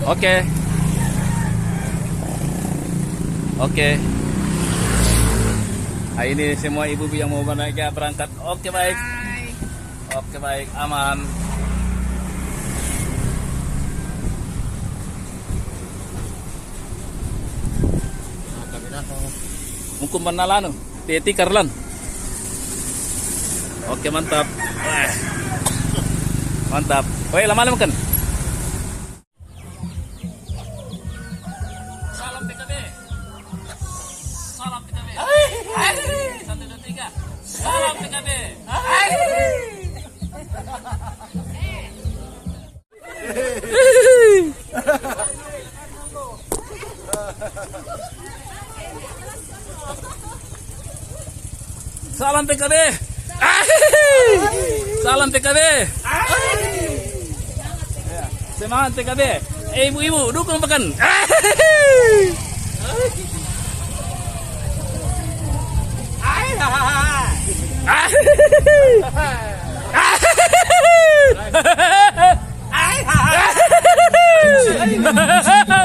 Oke. Oke. Nah, ini semua ibu-ibu yang mau berangkat. Oke, baik. Oke, baik, aman. Mukum Banalano, Teti Karlan. Oke, mantap. Mantap. Woi, lama-lama kan? Salam PKB. Salam PKB. Satu, dua, tiga. Salam PKB. Salam PKB. Salam PKB. Semangat PKB. Ibu-ibu dukung Pekan.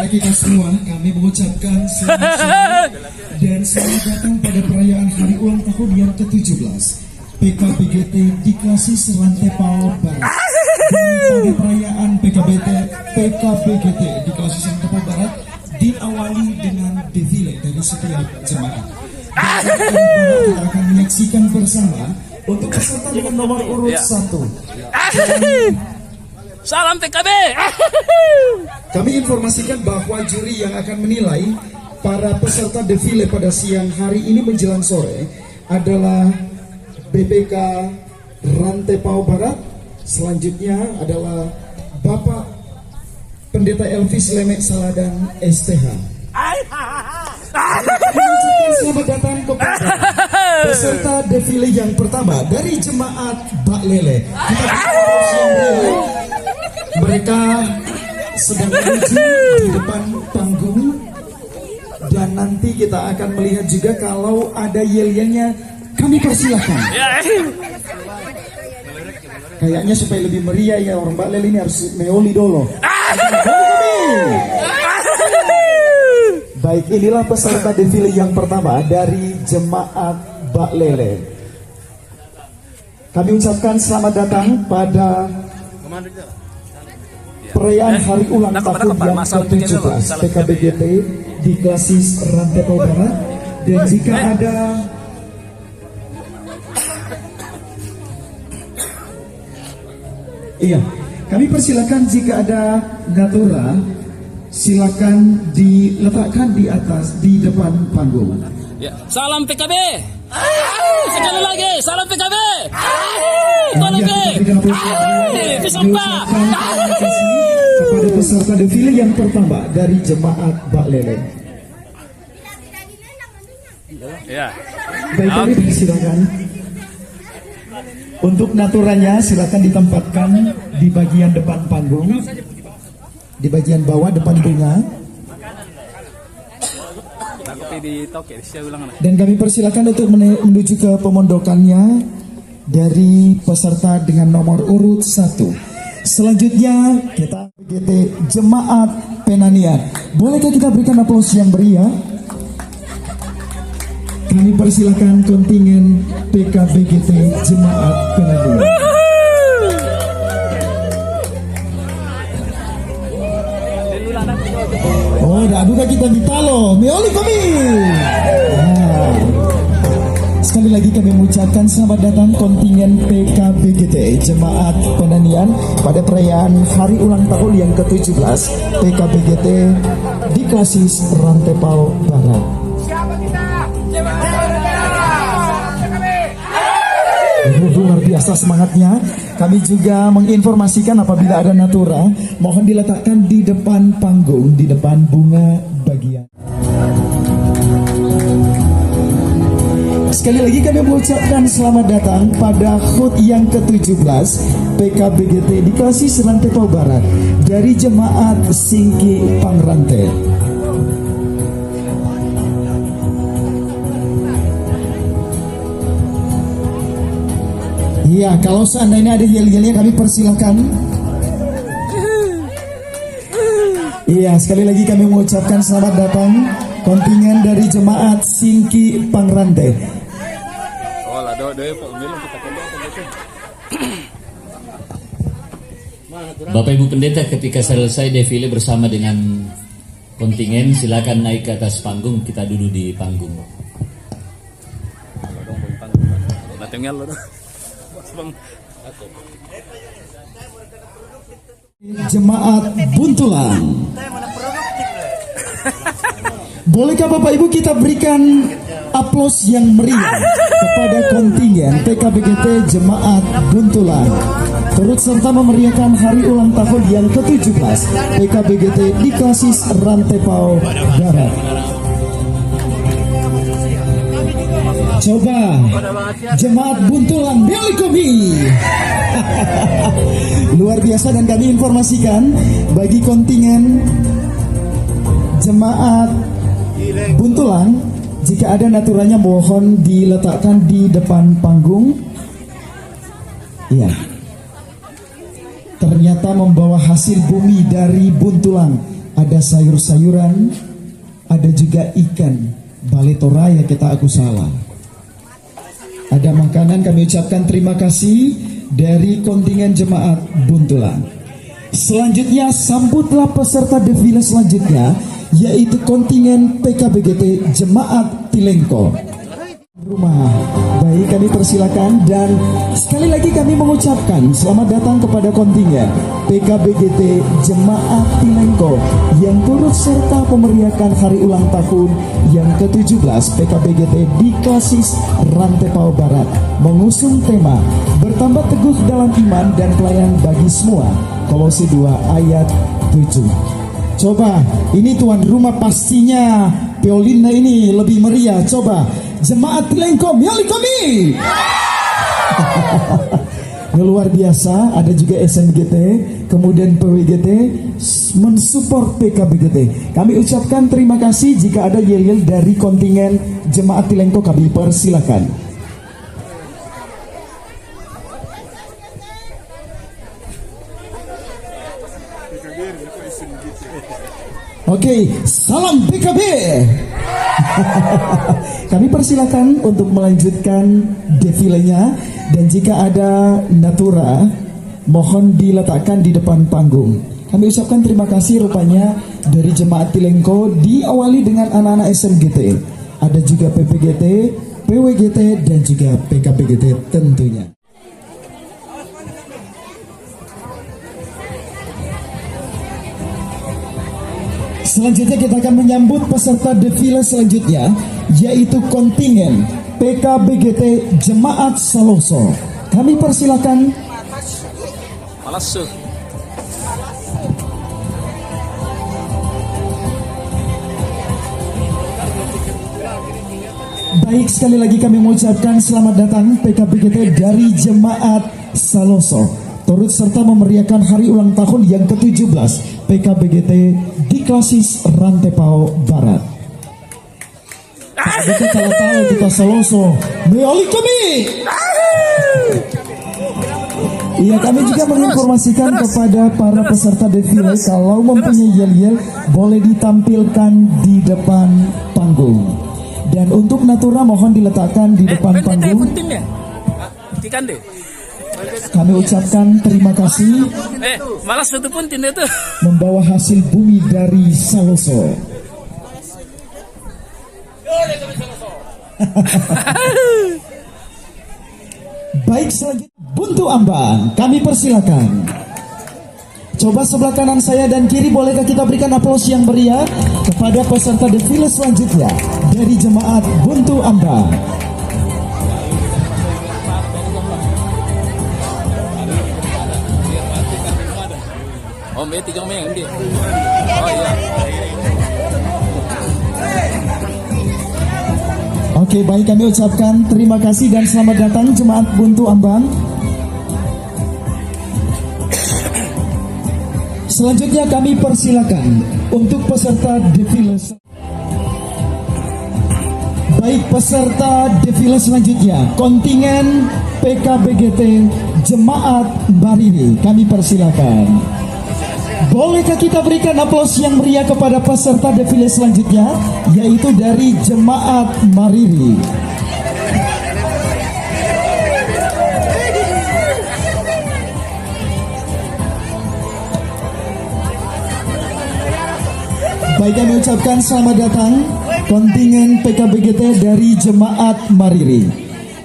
Kita semua, kami mengucapkan selamat sore dan selamat datang pada perayaan hari ulang tahun yang ke-17 PKBGT Diklasih Serantepao Barat. Dan pada perayaan PKBGT Diklasih Serantepao Barat diawali dengan defile dari setiap jemaah. Dan kita akan menyaksikan bersama untuk peserta dengan nomor urut 1. Salam PKB. Kami informasikan bahwa juri yang akan menilai para peserta defile pada siang hari ini menjelang sore adalah BPK Rantepao Barat. Selanjutnya adalah Bapak Pendeta Elvis Lemek Saladan STH. Selamat datang kepada peserta defile yang pertama dari jemaat Bak Lele. Mereka sedang menuju di depan panggung dan nanti kita akan melihat juga kalau ada yel-yelnya kami persilahkan. Kayaknya supaya lebih meriah ya orang Bak Lele ini harus meoli dulu. Baik, inilah peserta defile yang pertama dari jemaat Bak Lele. Kami ucapkan selamat datang pada perayaan hari ulang tahun yang ke-17 PKBGT Diklasih Serantepao Barat. Dan jika ada kami persilakan jika ada natura silakan diletakkan di atas di depan panggung. Ya. Salam PKB. Sekali lagi, salam PKB. Kepada peserta defile yang pertama dari jemaat Bak Lele. Ya. Baik, kami persilakan. Untuk naturanya silakan ditempatkan di bagian depan panggung, di bagian bawah depan bunga. Dan kami persilakan untuk menuju ke pemondokannya dari peserta dengan nomor urut 1. Selanjutnya kita PKBGT Jemaat Penanian. Bolehkah kita berikan aplaus yang meriah? Kami persilakan kontingen PKBGT Jemaat Penanian. Oh, dah duka kita ditalo, meoli kami. Sekali lagi kami mengucapkan selamat datang kontingen PKBGT Jemaat Penanian pada perayaan hari ulang tahun yang ke-17 PKBGT Diklasih Rantepao Barat. Luar biasa semangatnya. Kami juga menginformasikan apabila ada natura mohon diletakkan di depan panggung, di depan bunga bagian. Sekali lagi kami mengucapkan selamat datang pada HUT yang ke-17 PKBGT Diklasih Serantepao Barat dari Jemaat Singki Pangrante. Iya, kalau seandainya ada yel-yelnya kami persilahkan. Iya, sekali lagi kami mengucapkan selamat datang kontingen dari jemaat Singki Pangrante. Oh lah, doa pemilu kita Bapak Ibu Pendeta, ketika selesai defile bersama dengan kontingen, silakan naik ke atas panggung, kita duduk di panggung. Tinggal lo. Jemaat Buntulan. Bolehkah Bapak Ibu kita berikan aplaus yang meriah kepada kontingen PKBGT Jemaat Buntulan turut serta memeriahkan hari ulang tahun yang ke-17 PKBGT di Klasis Rantepao Barat. Coba Jemaat Buntulan Belikomi. Luar biasa, dan kami informasikan bagi kontingen Jemaat Buntulan, jika ada naturannya mohon diletakkan di depan panggung. Iya. Ternyata membawa hasil bumi dari Buntulan. Ada sayur-sayuran, ada juga ikan baletoraya, kita aku salah. Ada makanan, kami ucapkan terima kasih dari kontingen Jemaat Buntulan. Selanjutnya sambutlah peserta defile selanjutnya, yaitu kontingen PKBGT Jemaat Tilengko. Rumah baik, kami persilakan, dan sekali lagi kami mengucapkan selamat datang kepada kontingen PKBGT Jemaat Tilengko yang turut serta memeriahkan hari ulang tahun yang ke-17 PKBGT di Klasis Rantepao Barat, mengusung tema bertambah teguh dalam iman dan pelayanan bagi semua, Kolose 2 ayat 7. Coba, ini tuan rumah pastinya Peolina ini lebih meriah. Coba Jemaat Tilengko Mialikomi. Luar biasa. Ada juga SMGT, kemudian PWGT mensupport PKBGT. Kami ucapkan terima kasih. Jika ada yel-yel dari kontingen Jemaat Tilengko, kami persilakan. Oke, salam PKB. Kami persilakan untuk melanjutkan defilenya, dan jika ada natura mohon diletakkan di depan panggung. Kami ucapkan terima kasih. Rupanya dari Jemaat Tilengko diawali dengan anak-anak SMGT, ada juga PPGT, PWGT, dan juga PKBGT tentunya. Selanjutnya kita akan menyambut peserta defile selanjutnya, yaitu kontingen PKBGT Jemaat Saloso. Kami persilakan. Malas. Baik, sekali lagi kami mengucapkan selamat datang PKBGT dari Jemaat Saloso, turut serta memeriahkan hari ulang tahun yang ke-17 PKBGT di Klasis Rantepao Barat. Kita tahu kita Saloso Meolikomi. Iya, kami juga menginformasikan kepada para peserta defile kalau mempunyai yel-yel boleh ditampilkan di depan panggung. Dan untuk natura mohon diletakkan di depan panggung. Kami ucapkan terima kasih. Malas itu pun tindak itu. Membawa hasil bumi dari Saloso. Baik, selanjutnya Buntu Ambang, kami persilakan. Coba sebelah kanan saya dan kiri, bolehkah kita berikan aplaus yang meriah kepada peserta defile selanjutnya dari Jemaat Buntu Ambang. Oh, tiga yang dia. Oh iya. Oke, baik, kami ucapkan terima kasih dan selamat datang Jemaat Buntu Ambang. Selanjutnya kami persilakan untuk peserta defile. Baik, peserta defile selanjutnya kontingen PKBGT Jemaat Barini, kami persilakan. Bolehkah kita berikan aplaus yang meriah kepada peserta defile selanjutnya, yaitu dari Jemaat Mariri. Baik, kami ucapkan selamat datang kontingen PKBGT dari Jemaat Mariri.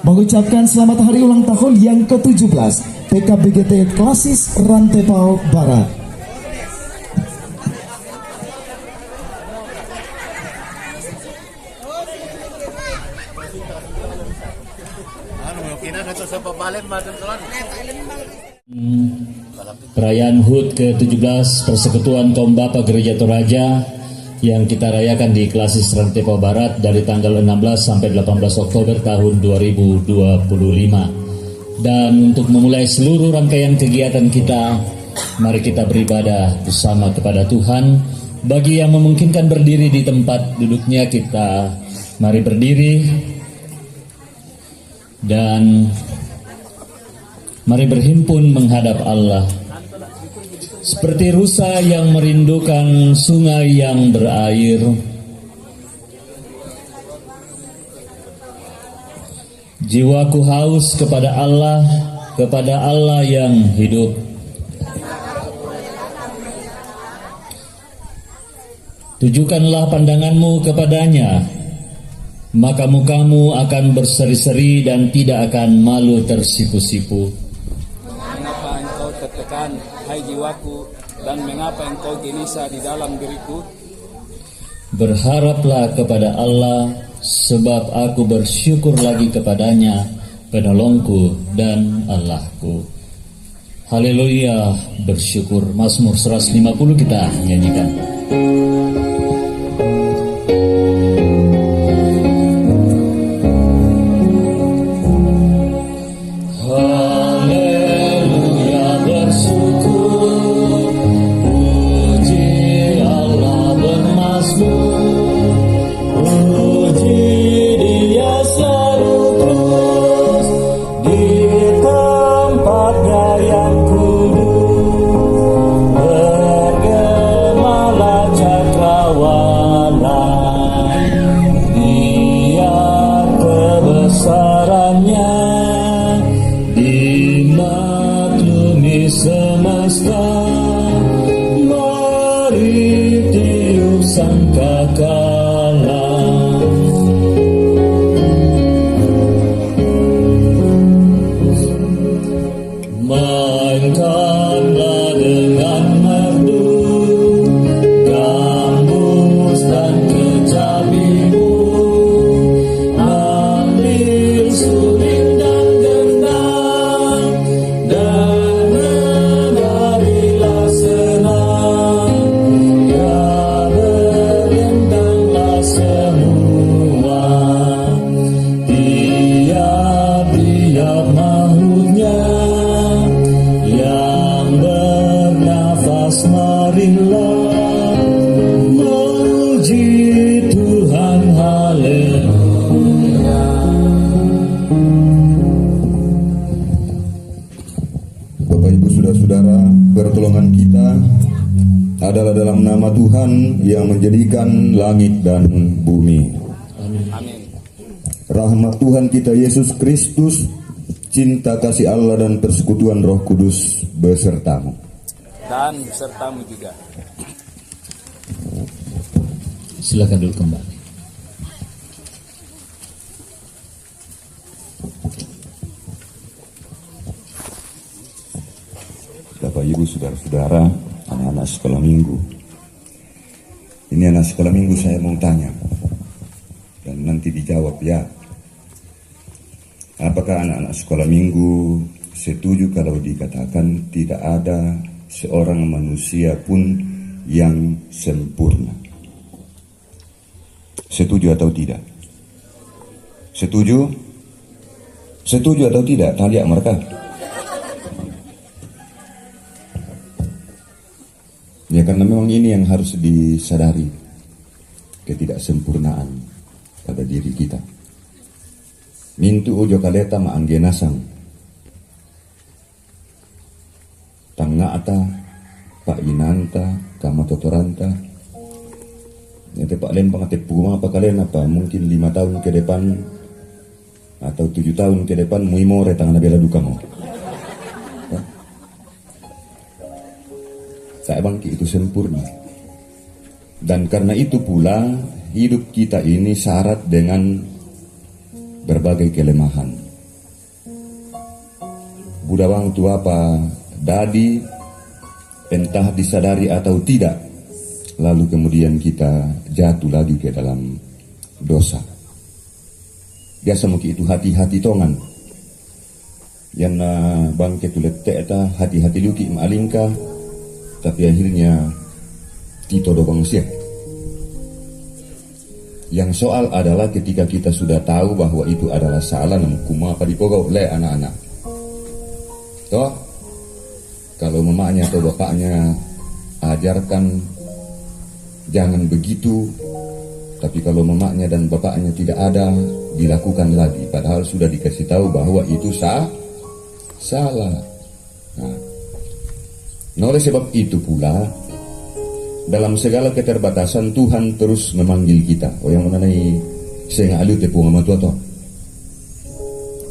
Mengucapkan selamat hari ulang tahun yang ke-17 PKBGT Klasis Rantepao Barat. Perayaan HUT ke-17 Persekutuan Kaum Bapa Gereja Toraja yang kita rayakan di Klasis Rantepao Barat dari tanggal 16 sampai 18 Oktober tahun 2025. Dan untuk memulai seluruh rangkaian kegiatan kita, mari kita beribadah bersama kepada Tuhan. Bagi yang memungkinkan berdiri di tempat duduknya, kita mari berdiri dan mari berhimpun menghadap Allah. Seperti rusa yang merindukan sungai yang berair, jiwaku haus kepada Allah yang hidup. Tujukanlah pandanganmu kepadanya, maka mukamu akan berseri-seri dan tidak akan malu tersipu-sipu. Mengapa engkau tertekan, hai jiwaku, dan mengapa engkau gelisah di dalam diriku? Berharaplah kepada Allah, sebab aku bersyukur lagi kepadanya, penolongku dan Allahku. Haleluya, bersyukur. Mazmur 150 kita nyanyikan. Adalah dalam nama Tuhan yang menjadikan langit dan bumi. Amin. Rahmat Tuhan kita Yesus Kristus, cinta kasih Allah dan persekutuan Roh Kudus besertamu. Dan besertamu juga. Silakan dulu kembali. Bapak Ibu saudara-saudara, anak-anak sekolah minggu. Ini anak sekolah minggu saya mau tanya, dan nanti dijawab ya. Apakah anak-anak sekolah minggu setuju kalau dikatakan tidak ada seorang manusia pun yang sempurna? Setuju atau tidak? Setuju? Setuju atau tidak? Tanya mereka. Ya, karena memang ini yang harus disadari, ketidaksempurnaan pada diri kita. Mintu ujo kaleta maanggenasang tangga ata Pak Inanta, Kama Totoranta. Nanti Pak Lempang tepung apa kalian apa? Mungkin 5 tahun ke depan atau 7 tahun ke depan muimore tangan bela duka mau. Saya bangki itu sempurna. Dan karena itu pula hidup kita ini syarat dengan berbagai kelemahan. Budawang tu apa dadi entah disadari atau tidak, lalu kemudian kita jatuh lagi ke dalam dosa. Biasa mungkin itu hati-hati tongan yang bangke tulete eta hati-hati luki malingka, tapi akhirnya tito dobang siap. Yang soal adalah ketika kita sudah tahu bahwa itu adalah salah, namun kuma apa dipogau oleh anak-anak. Toh, kalau mamanya atau bapaknya ajarkan jangan begitu, tapi kalau mamanya dan bapaknya tidak ada, dilakukan lagi. Padahal sudah dikasih tahu bahwa itu salah. Nah, oleh sebab itu pula, dalam segala keterbatasan Tuhan terus memanggil kita. Oh yang mengenai senga alu tepung sama tua toh.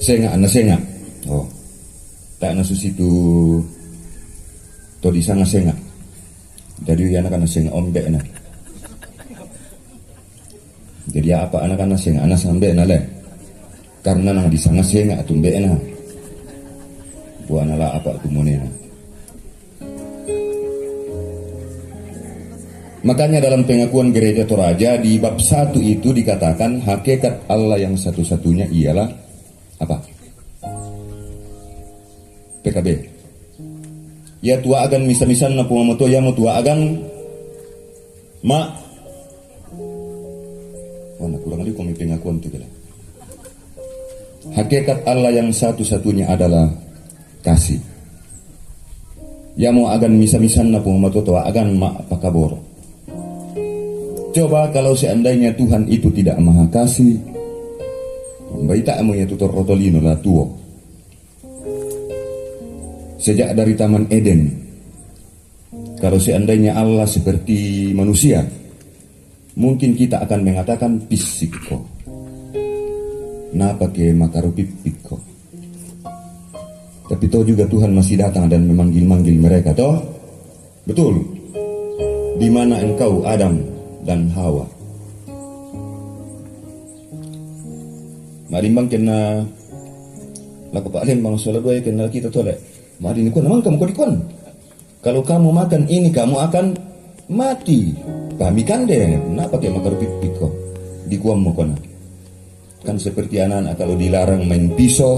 Senga. Oh. Tak nasus itu to di sana senga. Jadi anak-anak senga ombe na. Jadi apa anak-anak senga anak sambe na le. Karena nang di sana senga tumbe na. Buanala apa tumonena. Makanya dalam pengakuan Gereja Toraja di bab 1 itu dikatakan hakikat Allah yang satu-satunya ialah apa? PKB. Ya tua agan misa-misan na pumamoto ya mo tua agan ma. Oh, nak kurang lagi kami pengakuan itu kira. Hakikat Allah yang satu-satunya adalah kasih. Ya mo agan misa-misan na pumamoto tua agan ma pakabor. Coba kalau seandainya Tuhan itu tidak maha kasih, baita amonya tutor rotolino lah tuo. Sejak dari Taman Eden, kalau seandainya Allah seperti manusia, mungkin kita akan mengatakan pisiko. Napa ke makarupipiko. Tapi toh juga Tuhan masih datang dan memanggil-manggil mereka toh. Betul. Di mana engkau Adam dan Hawa? Marimbang kena laku Pak Lembang soal dua kena kita tolak. Mari ni kuan namang kamu kodikon. Kalau kamu makan ini kamu akan mati. Pahami kan deh? Kenapa kayak makan pipiko di kuam mo kona? Kan seperti anak-anak kalau dilarang main pisau,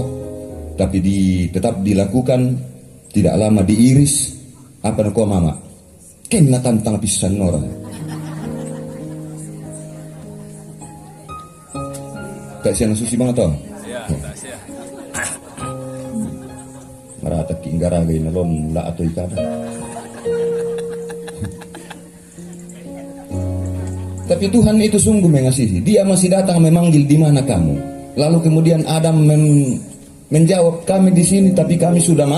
tapi tetap dilakukan, tidak lama diiris. Apa nak kuam mama? Kena tantang pisan orang. Tak siang susi banget toh. Ya, tak siap. Marata kinggara gay nalom la atau ikada. Tapi Tuhan itu sungguh mengasihi. Dia masih datang memanggil di mana kamu. Lalu kemudian Adam menjawab kami di sini, tapi kami sudah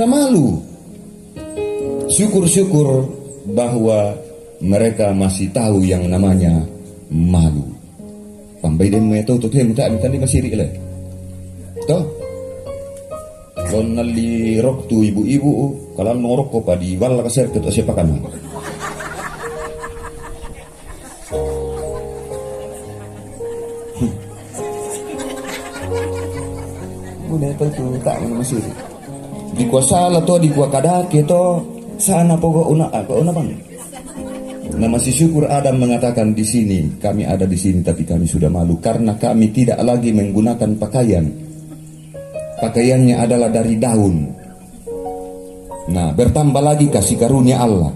malu. Syukur-syukur bahwa mereka masih tahu yang namanya malu. Pambay din mo ito, tutuhin mo tayo, tali masiri ilay. Ito. Kalau nali rok tu ibu-ibu, kalau norok ko pa di wala kasir ketua siapa kan? Muna ito tu tak mana masih. Di kuasa lah to, di kuakada kita sana pogo una bang. Nah masih syukur Adam mengatakan di sini kami ada di sini tapi kami sudah malu karena kami tidak lagi menggunakan pakaian. Pakaiannya adalah dari daun. Nah, bertambah lagi kasih karunia Allah.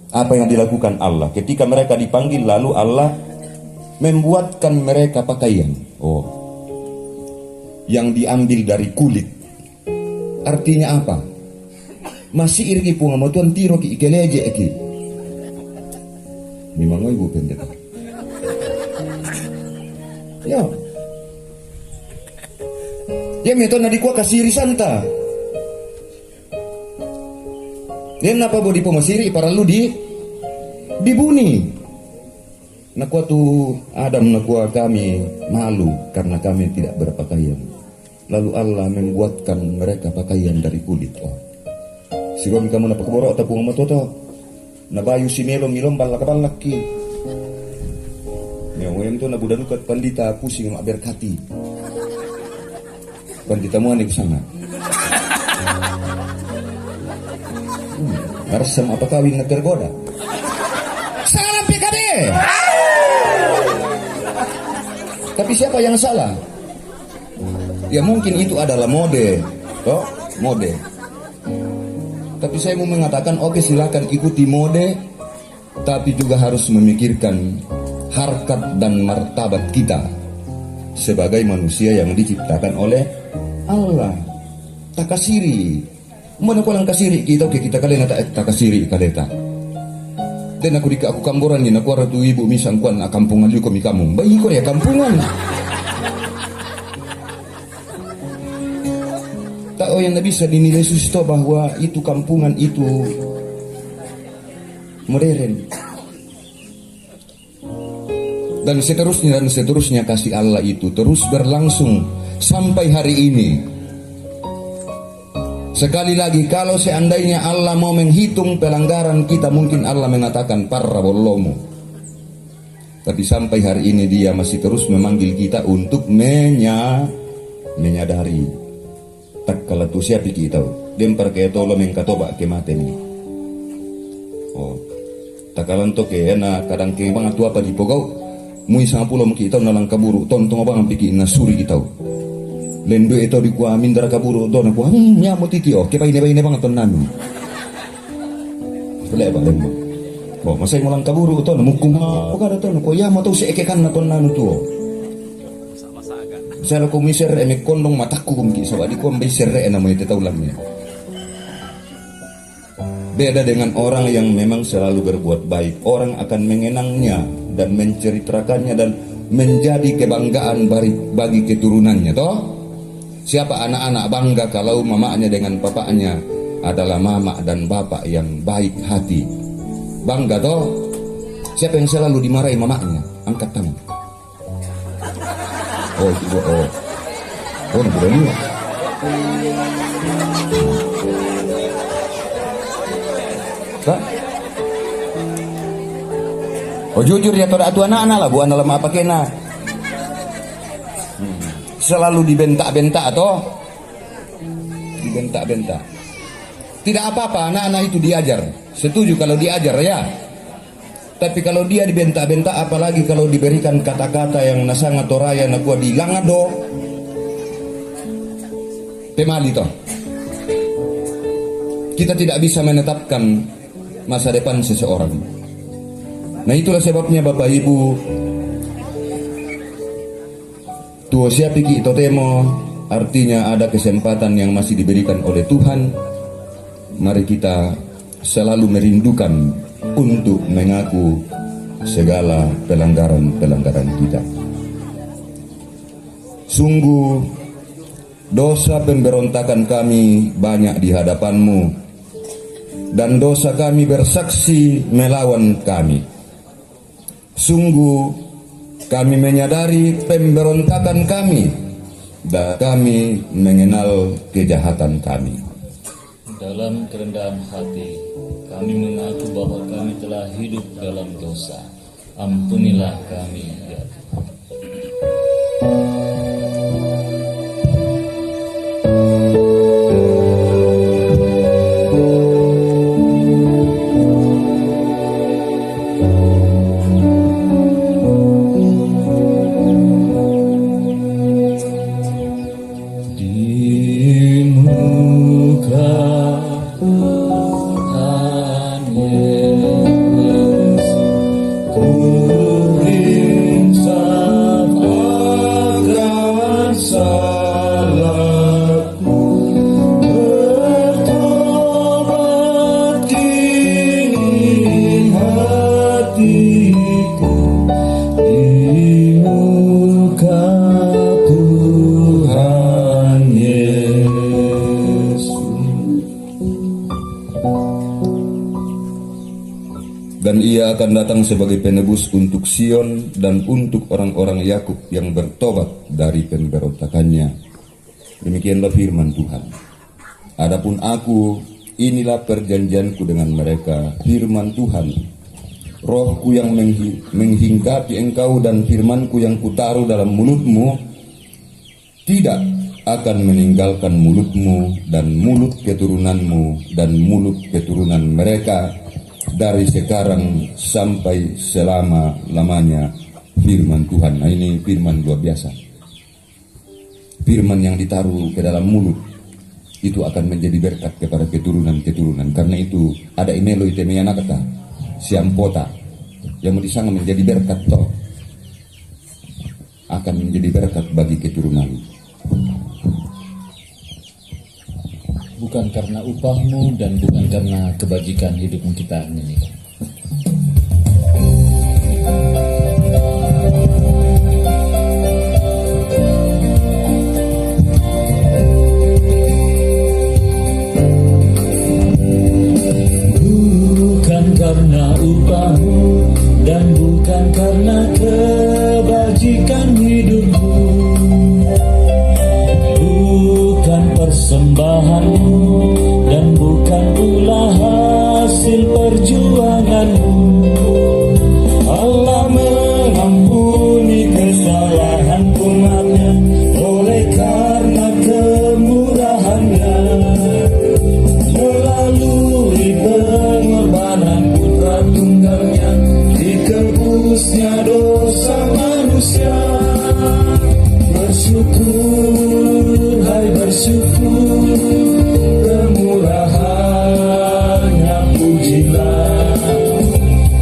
Apa yang dilakukan Allah? Ketika mereka dipanggil, lalu Allah membuatkan mereka pakaian. Oh, yang diambil dari kulit. Artinya apa? Masih irgi pungamotuan tiro ki ikeleje eki. Memang ibu pendeta. Ya. Ya meto na di kuah kasih risanta. Dan apa bodi pemasiri para lu dibuni. Nakua tu Adam nakua kami malu karena kami tidak berpakaian. Lalu Allah membuatkan mereka pakaian dari kulit. Sigom kamu na pagborok tapung matoto. Nabayu si Melo milom balak-balak ki. Ngawen to nabudanukat pandita pusing mak berkati. Pandita mo aning sana. Arsam apa kawin na tergoda. Salah PKB. Tapi siapa yang salah? Ya mungkin itu adalah mode, toh mode. Tapi saya mau mengatakan oke, silakan ikuti mode, tapi juga harus memikirkan harkat dan martabat kita sebagai manusia yang diciptakan oleh Allah. Takasiri, mana ko lang kasiri kita oke kita kalian takasiri kaleta. Dan aku kamboran ni naku ratu ibu misang kuan na kampungan yu kami kamu. Bayi ko ya kampungan. Tahu yang bisa dinilai susto bahwa itu kampungan itu modern. Dan seterusnya kasih Allah itu terus berlangsung sampai hari ini. Sekali lagi, kalau seandainya Allah mau menghitung pelanggaran kita, mungkin Allah mengatakan parabolomu. Tapi sampai hari ini dia masih terus memanggil kita untuk menyadari. Tak kalau tu siapa kita, dempar ke tolo mengkatoba ke mateni. Oh, tak kalau tu ke na kadang ke bang atu apa di pogau, mui sangat pulau kita nalang kaburu, tontong abang pikir nasuri kita. Lendo itu di kuah mindara kaburu, don aku nyamut titio, ke ini bang aton nanu. Boleh apa lembang? Oh, masai mulang kaburu tu, mukung apa kada tu, aku ya mau tahu seekekan aton nanu tu. Saya laku miser emek kondong mataku kumki sawa di kom miser namanya tetaulannya. Beda dengan orang yang memang selalu berbuat baik, orang akan mengenangnya dan menceritakannya dan menjadi kebanggaan bagi keturunannya toh. Siapa anak-anak bangga kalau mamanya dengan bapaknya adalah mama dan bapak yang baik hati. Bangga toh. Siapa yang selalu dimarahi mamanya? Angkat tangan. Oh, itu nak berani. Kak? Oh jujur ya toda atu anak-anak lah, buan dalam apa kena. Selalu dibentak-bentak atau dibentak-bentak. Tidak apa-apa, anak-anak itu diajar. Setuju kalau diajar ya. Tapi kalau dia dibentak-bentak, apalagi kalau diberikan kata-kata yang sangat toraya nak gua dilangado, pemali toh. Kita tidak bisa menetapkan masa depan seseorang. Nah itulah sebabnya Bapak Ibu, tuo siapiki totemo, artinya ada kesempatan yang masih diberikan oleh Tuhan. Mari kita selalu merindukan untuk mengaku segala pelanggaran-pelanggaran kita. Sungguh dosa pemberontakan kami banyak di hadapan-Mu, dan dosa kami bersaksi melawan kami. Sungguh kami menyadari pemberontakan kami, dan kami mengenal kejahatan kami. Dalam kerendahan hati kami mengaku bahwa kami telah hidup dalam dosa. Ampunilah kami ya Tuhan. Ku insaf akan Ia akan datang sebagai penebus untuk Sion dan untuk orang-orang Yakub yang bertobat dari pemberontakannya. Demikianlah firman Tuhan. Adapun aku, inilah perjanjianku dengan mereka, firman Tuhan. Rohku yang menghinggapi engkau dan firmanku yang kutaruh dalam mulutmu tidak akan meninggalkan mulutmu dan mulut keturunanmu dan mulut keturunan mereka dari sekarang sampai selama-lamanya, firman Tuhan. Nah, ini firman luar biasa. Firman yang ditaruh ke dalam mulut itu akan menjadi berkat kepada keturunan-keturunan. Karena itu ada imelo itemena kata siampota yang disanga menjadi berkat toh, akan menjadi berkat bagi keturunan. Bukan karena upahmu dan bukan karena kebajikan hidupmu kita ini. Bukan karena upahmu dan bukan karena kebajikan hidupmu. Bukan persembahanmu dan bukan pula hasil perjuanganmu. Allah mengampuni kesalahan umatnya oleh karena kemurahannya. Melalui pengorbanan putra tunggalnya, ditebusnya dosa manusia. Bersyukur, hai bersyukur, kemurahannya pujilah.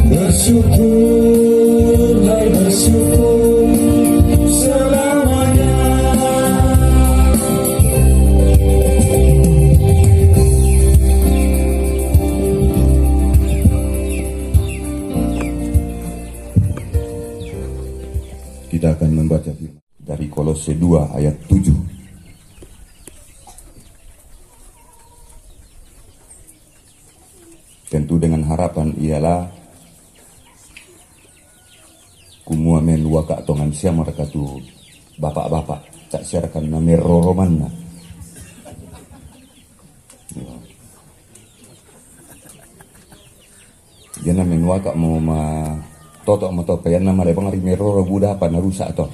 Bersyukur, hai bersyukur, selamanya. Kita akan membaca firman dari Kolose 2 ayat 7. Tentu dengan harapan ialah kumua melua ka tongan siya mereka tu bapak-bapak tak siarkan na meroroman na. Jana menua ka mau ma toto mo to payan na male pangari meroro buda apa na rusak to.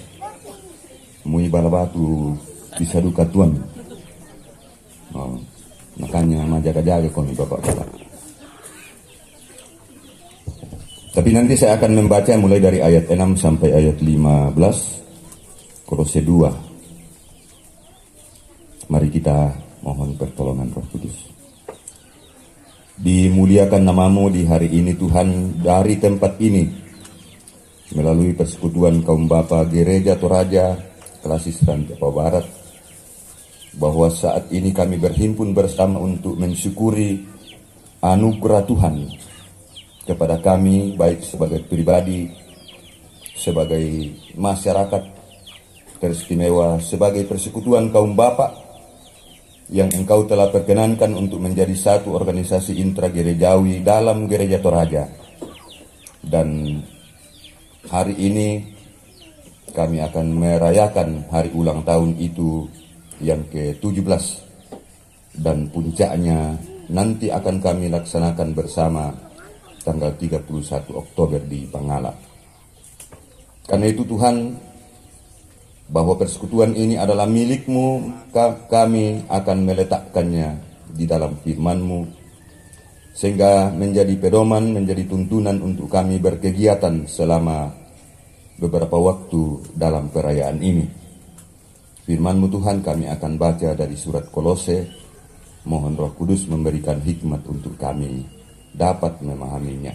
Mui balabatu bisa duka tuan. Oh, makanya majaga-jaga kami bapak-bapak. Tapi nanti saya akan membaca mulai dari ayat 6 sampai ayat 15 Kolose 2. Mari kita mohon pertolongan Roh Kudus. Dimuliakan namamu di hari ini Tuhan, dari tempat ini melalui persekutuan kaum bapa Gereja Toraja Klasis Rantau Barat, bahwa saat ini kami berhimpun bersama untuk mensyukuri anugerah Tuhan kepada kami, baik sebagai pribadi, sebagai masyarakat teristimewa, sebagai persekutuan kaum bapa yang Engkau telah perkenankan untuk menjadi satu organisasi intragerejawi dalam Gereja Toraja. Dan hari ini kami akan merayakan hari ulang tahun itu yang ke-17, dan puncaknya nanti akan kami laksanakan bersama tanggal 31 Oktober di Pangala. Karena itu Tuhan, bahwa persekutuan ini adalah milik-Mu, kami akan meletakkannya di dalam firman-Mu, sehingga menjadi pedoman, menjadi tuntunan untuk kami berkegiatan selama beberapa waktu dalam perayaan ini. Firman-Mu Tuhan kami akan baca dari surat Kolose. Mohon Roh Kudus memberikan hikmat untuk kami dapat memahaminya.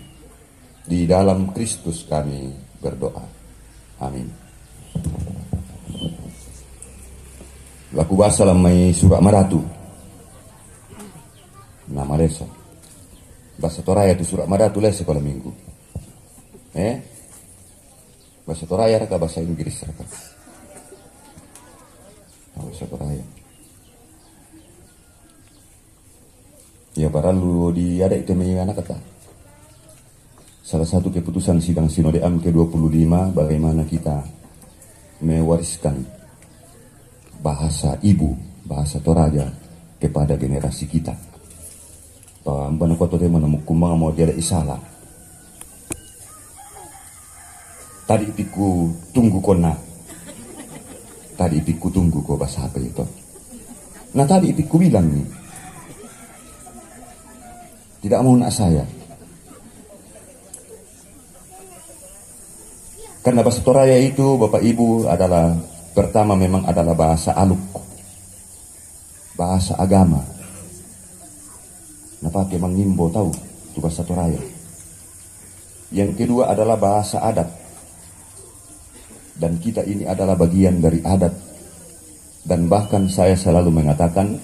Di dalam Kristus kami berdoa. Amin. Laku bahasa lamai surat Maratu. Nama desa. Bahasa Toraya itu surat Maratu les sekolah minggu. Bahasa Toraya atau bahasa Inggris? Bahasa Toraya. Ya para lu di ada itu anak kata. salah satu keputusan sidang Sinode AM ke-25 bagaimana kita mewariskan bahasa ibu, bahasa Toraja kepada generasi kita. Bahwa mbana koto te menemukan mau dia ada isalah. Tadi piku tunggu kona. Tadi piku tunggu ko bahasa apa itu. Nah tadi piku bilang nih. Tidak mau nak saya. Karena bahasa Toraja itu Bapak Ibu adalah pertama memang adalah bahasa aluk. Bahasa agama. Nah pakai mangimbo tahu itu bahasa Toraja. Yang kedua adalah bahasa adat. Dan kita ini adalah bagian dari adat. Dan bahkan saya selalu mengatakan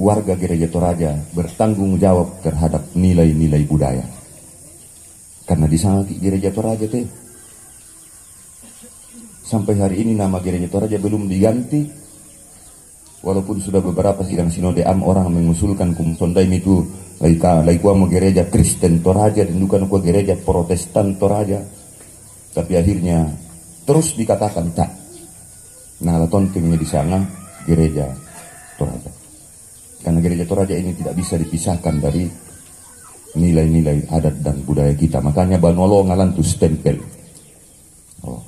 warga Gereja Toraja bertanggung jawab terhadap nilai-nilai budaya. Karena di sana Gereja Toraja teh sampai hari ini nama Gereja Toraja belum diganti. Walaupun sudah beberapa sidang Sinode AM orang mengusulkan kumsondaim itu laikua mau Gereja Kristen Toraja dan bukan ko Gereja Protestan Toraja. Tapi akhirnya terus dikatakan tak. Nah, tontingnya di sana Gereja Toraja. Karena Gereja Toraja ini tidak bisa dipisahkan dari nilai-nilai adat dan budaya kita. Makanya banolo ngalan tu stempel. Oh.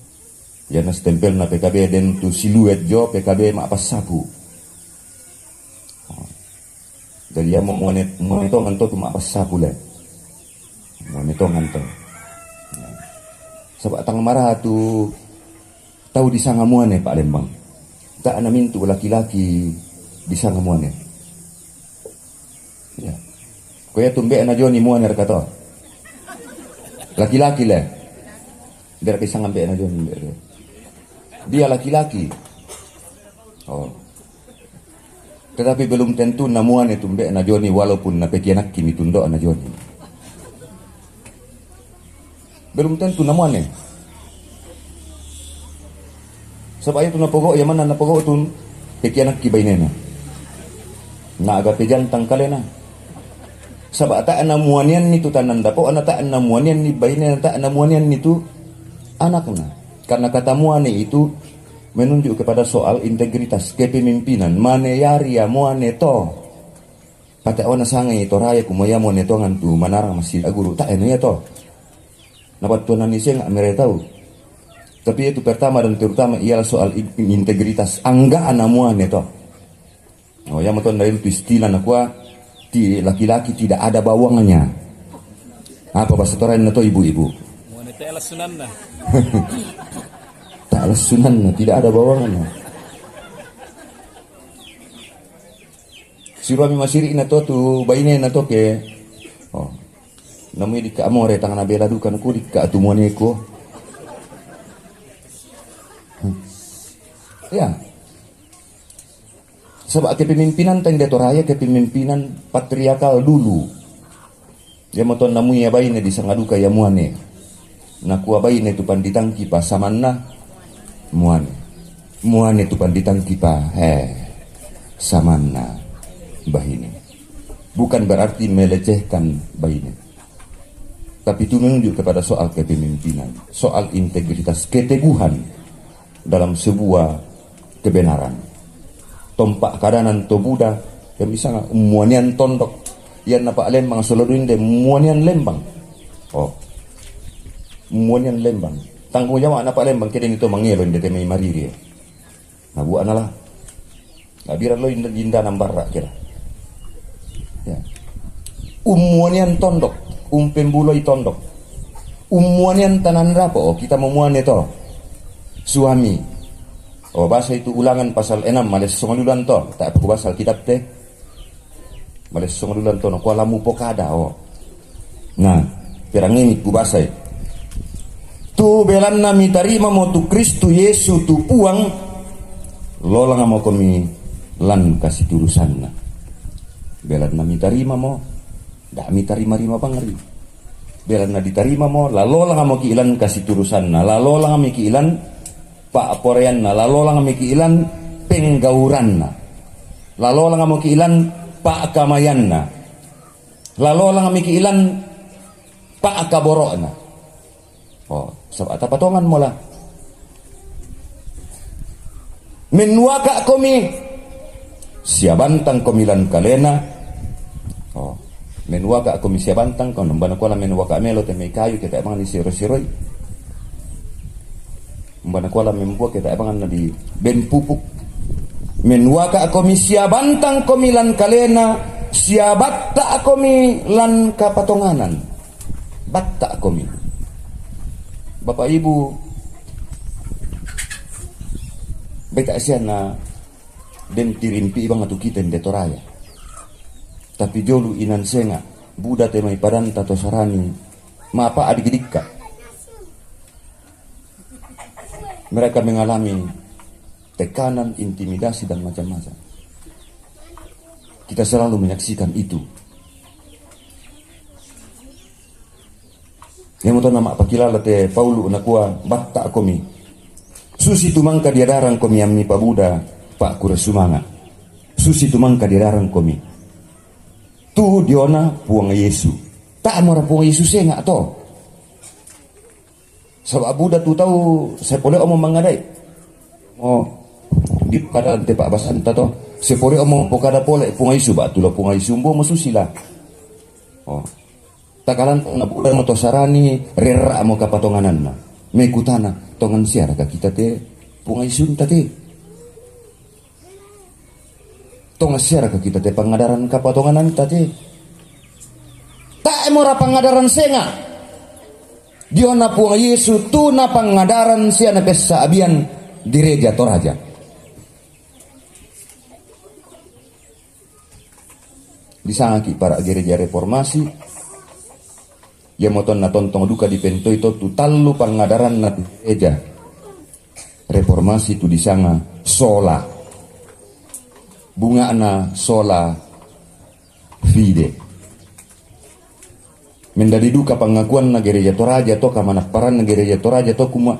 Yana stempel na PKB dan tu siluet jo PKB mak pas sabu. Oh. Jadi ya mau monetongan tu mak pas sabu le. Monetongan tu. Sebab tang marah tu tahu di Sangamuane Pak Lembang. Tak ana mintu laki-laki di Sangamuane. Ya. Koya tumbe ana joni muane kata. Laki-laki le. Biar bisa ngambe ana joni. Dia laki-laki. Oh. Tetapi belum tentu namuane tumbe ana joni walaupun na pekianak kimi tundo ana joni. Belum tentu namuane. Sebab itu napogok yang mana napogok tu pekianak kibainena. Na aga pejantang kalena. Sebab tak namuanian itu tananda po ana tak namuanian ni bainena tak namuanian itu anaknya. Karena kata muane itu menunjuk kepada soal integritas kepemimpinan. Mane yari ya muane to. Pate ona sangai to raya kumaya muane to ngantu manarang masih guru tak eno ya to. Nabat tuan Indonesia nggak mereka tahu. Tapi itu pertama dan terutama ialah soal integritas. Angga anamuan itu. Oh yang tuan dari itu istilah nakwa di laki-laki tidak ada bawangannya. Apa bahasa Toraja itu ibu-ibu? Wanita alas sunan nah. Tak alas sunan tidak ada bawangannya. Sirami masiri na to tu baine na to ke. Oh. Namanya di kaamore tangan abela dukan aku di kaatumuan eko. Ya. Sebab kepemimpinan tanda Toraja kepemimpinan patriarkal dulu. Dia moton namu ya baine di sangaduka ya muane. Nakua baine tu panditang kipa samanna muane. Muane tu panditang kipa samanna bahine. Bukan berarti melecehkan baine. Tapi itu menunjuk kepada soal kepemimpinan, soal integritas, keteguhan dalam sebuah kebenaran. Tompak kadanan to Buddha yang bisa muanian tondok, yan napa lembang soloduin de muanian lembang. Oh, muanian lembang. Tanggung jawab napa lembang keden itu mangelo de temai mariri. Nah buat nalah. Kabira lo inda nambarra kira. Ya. Muanian tondok. Pembuloi tondok. Umuanian tanan rapo. Kita memuan itu. Suami. Oh bahasa itu ulangan pasal 6. Males songalulan to. Tak apa bahasa kitab teh. Males songalulan to. Kuala mupokada. Oh. Nah. Perang ini ku bahasa. Tu belan nami tarima mo tu Kristu Yesu tu puang. Lola nga mo kami lan kasih turusan na. Belan nami tarima mo. Dak mi tarima-rima pangari. Belan na ditarima mo, lalo lang mo kiilan kasi turusan na, lalo lang mi kiilan paaporean na, lalo lang mi kiilan penggauran na, lalo lang mo kiilan paakamayan na, lalo lang mi kiilan Pak kaborona. Oh, sabata patongan mo lah. Menwaka komi siabantang komilan kalena. Oh, menwaka komi siabantang kau nambana kola menwaka melo te may kayu kita emang ni siro-siroi. Mbana kola membuat kita emang di ben pupuk. Menwaka komi siabantang komilan kalena siabatta komi lan kapatonganan. Batta komi. Bapak Ibu, beta siya na den tirimpi ibang atu kita di Toraya. Tapi jolu inan senga Buddha temai padanta to sarani mapa adigidikka. Mereka mengalami tekanan, intimidasi dan macam-macam. Kita selalu menyaksikan itu. Yang mau nama pakilala te Paulu nakua batta komi. Susi tumangka dia darang komi amni pa Buddha pak kura sumanga. Susi tumangka dia darang komi. Tu diona puang Yesu. Tak mora puang Yesu senga to. Sebab Buddha tu tahu saya boleh omong mengadai. Oh di pada te pak basanta to. Saya boleh omong pokada pole puang Yesu ba tu la puang Yesu mbo masusila. Oh takalan na Buddha mo to sarani rera mo kapatonganan na. May kutana tongan siara ka kita te pungay sunta te. Tongan siara ka kita te pangadaran kapatonganan ta te. Ta mora pangadaran senga. Dio na pungay Yesu tu na pangadaran siya na pesa abian direja Toraja. Disangaki para gereja reformasi ya moton na tontong duka di pento itu tu talu pangadaran na gereja reformasi tu disanga sola bunga na sola fide mendali duka pengakuan na gereja Toraja to kamanakparan na gereja Toraja to kuma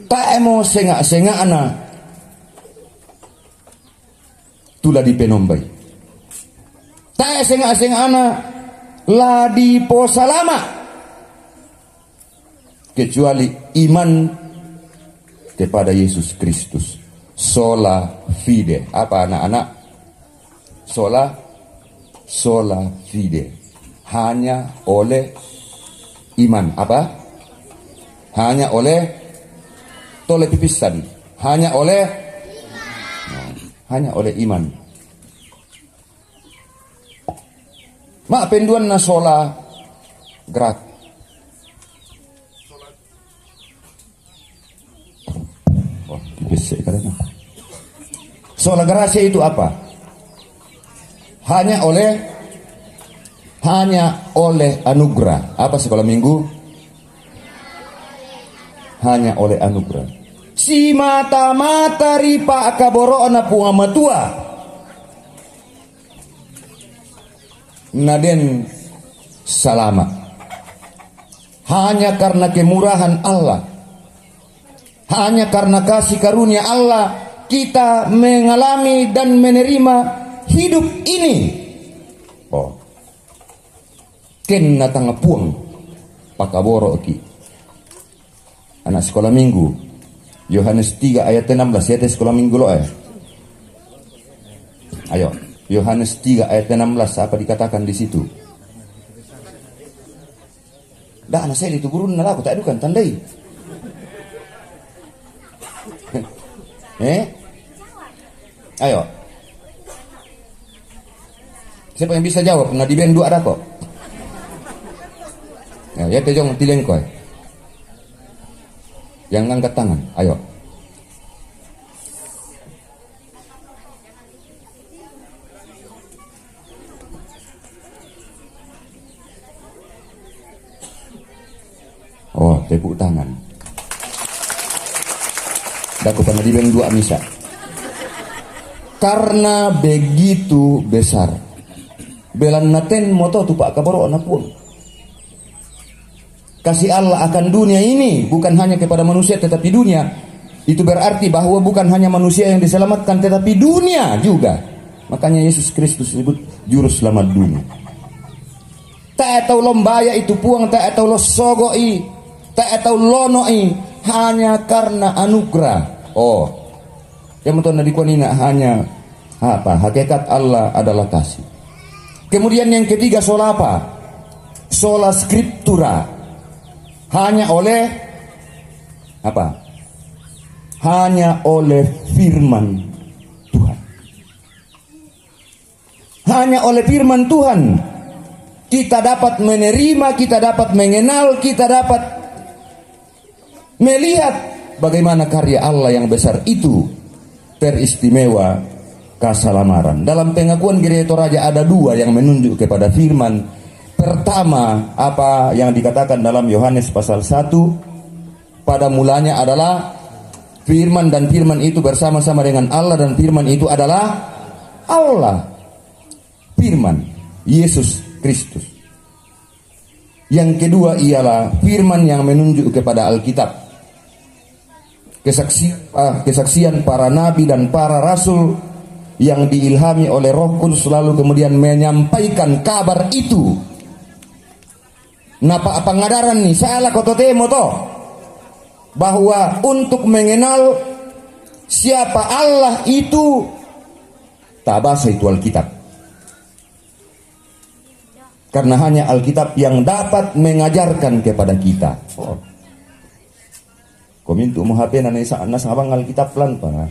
ta emo senga ana tula di penombai ta senga ana la di posalama kecuali iman kepada Yesus Kristus. Sola fide. Apa anak-anak? Sola fide. Hanya oleh iman. Apa? Hanya oleh tole pipisan. Hanya oleh iman. Mak penduan na sola gerak. Sola gracia itu apa? Hanya oleh anugerah. Apa sekolah minggu? Hanya oleh anugerah. Si mata-mata ripa kaboro na punga matua. Naden selamat. Hanya karena kemurahan Allah. Hanya karena kasih karunia Allah kita mengalami dan menerima hidup ini. Oh, ken natang puang pakaboro ki. Anak sekolah minggu Yohanes 3 ayat 16 ya sekolah minggu lo Ayo Yohanes 3 ayat 16 apa dikatakan di situ? Dah anak saya itu guru nala aku tak adukan tandai. Ayo. Siapa yang bisa jawab? Nah di band 2 ada kok. Ya tejong tileng koy. Yang ngangkat tangan, ayo. Oh, tepuk tangan. Daku pernah di band 2 misa. Karena begitu besar belan naten moto tu pak kabaro na pun kasih Allah akan dunia ini bukan hanya kepada manusia tetapi dunia. Itu berarti bahwa bukan hanya manusia yang diselamatkan tetapi dunia juga. Makanya Yesus Kristus disebut juru selamat dunia. tak tahu lombaya itu puang, tak tahu lo sogoi, tak tahu lonoi, hanya karena anugerah. Oh, yang betul nadi kuanina hanya apa? Hakikat Allah adalah kasih. Kemudian yang ketiga sola apa? Sola scriptura. Hanya oleh apa? Hanya oleh firman Tuhan. Hanya oleh firman Tuhan kita dapat menerima, kita dapat mengenal, kita dapat melihat bagaimana karya Allah yang besar itu teristimewa keselamaran. Dalam pengakuan Gereja Toraja ada dua yang menunjuk kepada firman. Pertama, apa yang dikatakan dalam Yohanes pasal 1, pada mulanya adalah firman, dan firman itu bersama-sama dengan Allah, dan firman itu adalah Allah. Firman Yesus Kristus. Yang kedua ialah firman yang menunjuk kepada Alkitab. Kesaksian para nabi dan para rasul yang diilhami oleh Roh Kudus lalu kemudian menyampaikan kabar itu. Napa pengadaran nih salah koto temo to bahwa untuk mengenal siapa Allah itu tak bahasa itu Alkitab. Karena hanya Alkitab yang dapat mengajarkan kepada kita. Oh. Komintu mo HP na nasabang Alkitab lan para.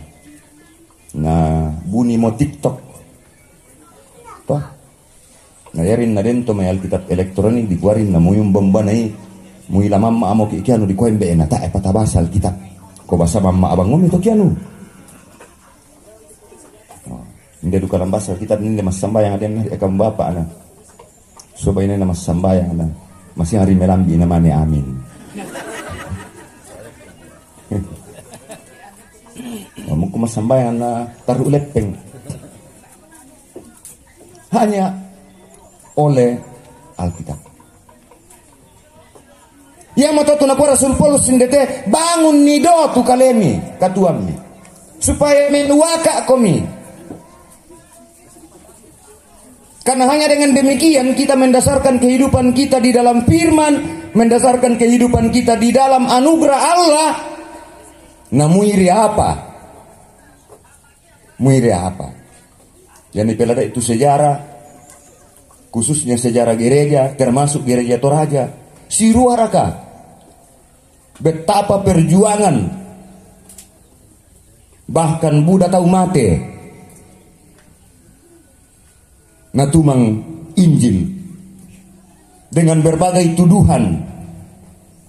Na bunyi mo TikTok. Toh. Ngayarin na din to may Alkitab elektronik dikuarin na mo yung bomba na mo ilamam maamo kikiano di koen be na ta patabasa Alkitab. Ko basa mamma abang mo ito kiano. Oh. Hindi do kalambasa Alkitab ni mas sambayang aden ekam bapa na. Supaya ini nama sambayang na masih hari melambi namanya amin. Kamu kumas sambayang na taruh lepeng. Hanya oleh Alkitab. Yang matoto na po Rasul Paulus sindete bangun nido tu kalemi katuami supaya menuaka komi. Karena hanya dengan demikian kita mendasarkan kehidupan kita di dalam firman, mendasarkan kehidupan kita di dalam anugerah Allah. Nah muiri apa? Muiri apa? Yang dipelada itu sejarah, khususnya sejarah gereja, termasuk Gereja Toraja. Siruaraka, betapa perjuangan, bahkan Buddha tahu mate. Natumang Injil dengan berbagai tuduhan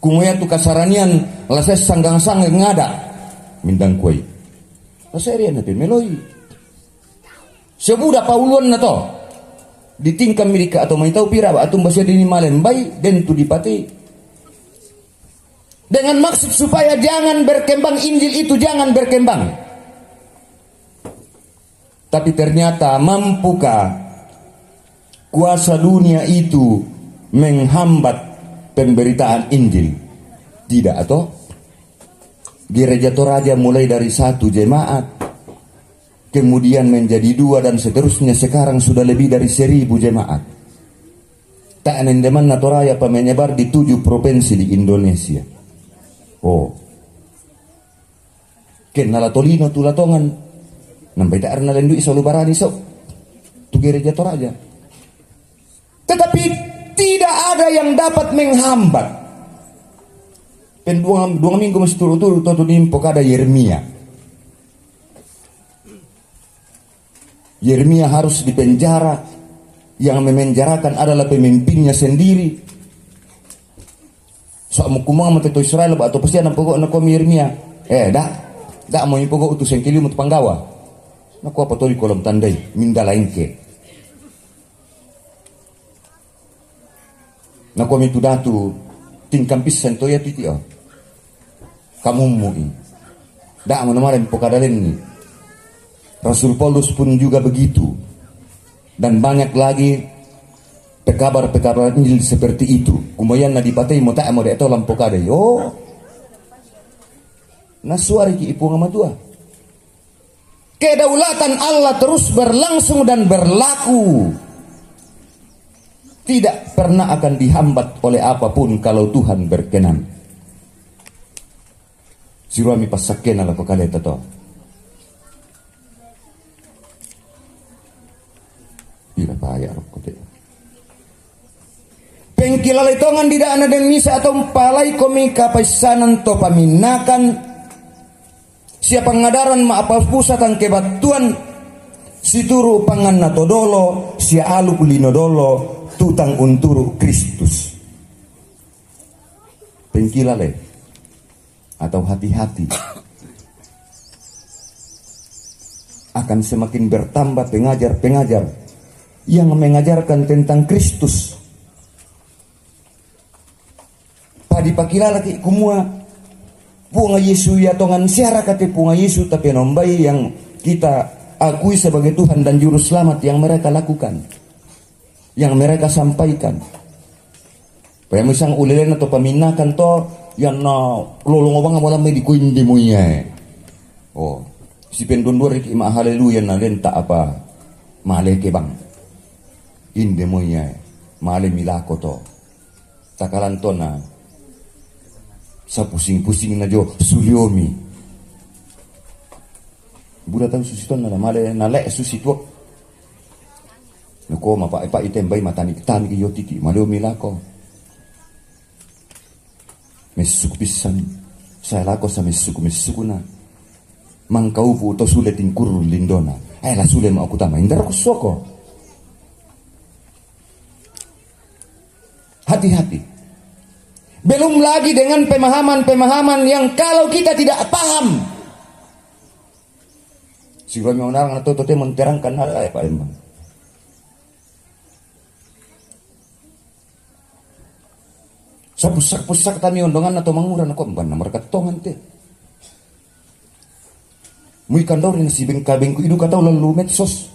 kumuya tu kasaranian lases sanggang-sanggang ngada mindang kuai aserian natin meloi sebuda pauluan na to ditingkam milika atau may tau pira ba atung basya dini malembay den tu dipati dengan maksud supaya jangan berkembang Injil itu jangan berkembang. Tapi ternyata mampukah kuasa dunia itu menghambat pemberitaan Injil? Tidak, atau? Gereja Toraja mulai dari 1 jemaat, kemudian menjadi 2 dan seterusnya, sekarang sudah lebih dari 1000 jemaat. Tak nendeman na Toraja menyebar di 7 provinsi di Indonesia. Oh. Kenala tolino tulatongan. Nampai tak arna lendu iso lubarani so. Tu Gereja Toraja. Tetapi tidak ada yang dapat menghambat. Dua minggu masih turu-turu tuh nimpo kada Yeremia. Yeremia harus dipenjara. Yang memenjarakan adalah pemimpinnya sendiri. So mo kumang mateto Israel ba atau pasti anak pokok na kom Yeremia. Da mo ipokok utus yang kili mo panggawa. Naku apa to di kolom tandai mindalaingke. Na kami tu datu tingkam pisan to ya titi oh. Kamu mui. Da mo namarin pokadalen ni. Rasul Paulus pun juga begitu. Dan banyak lagi pekabar-pekabar Injil seperti itu. Kumayan na dipatay mo ta mo de to lampokada yo. Nasuari ki ipu ngamatua. Kedaulatan Allah terus berlangsung dan berlaku. tidak pernah akan dihambat oleh apapun kalau Tuhan berkenan. Siruami pasakena la kokale tato. Ira paya rokote. Pengkilalay tongan di daan dan misa atau palay komi kapaisanan to paminakan siapa ngadaran maapa pusatan kebatuan situru pangan na todolo si alu kulinodolo tutang unturu Kristus. Pengkilalay atau hati-hati akan semakin bertambah pengajar-pengajar yang mengajarkan tentang Kristus. Padi pakilala ki kumua punga Yesu ya tongan siara kate punga Yesu tapi nombai yang kita akui sebagai Tuhan dan juru selamat yang mereka lakukan, yang mereka sampaikan. Payamisang ulilen atau paminakan to yang na lolong obang amalam may di ko hindi mo niya. Oh, si pendondor iki ma haleluya na lenta apa maleke bang. Hindi mo niya. Male milako to. Takalan to na sa pusing-pusing na jo sulyomi. Buda tahu susiton na male na le susitwak. Nako mapa pa itembay matani tani ki yotiki maleo milako. Mesukupisan saya lako sa mesuku na mangkaupu to suletin kurul lindona ay la sule mo aku tama indar ko soko. Hati-hati. Belum lagi dengan pemahaman-pemahaman yang kalau kita tidak paham siguro may unarang na to menterangkan hal ay pa emang. Sa pusak-pusak tami ondongan atau manguran ako ban na markatongan te. Muy kandaw rin si bengkabeng ko idu kataw lalu medsos.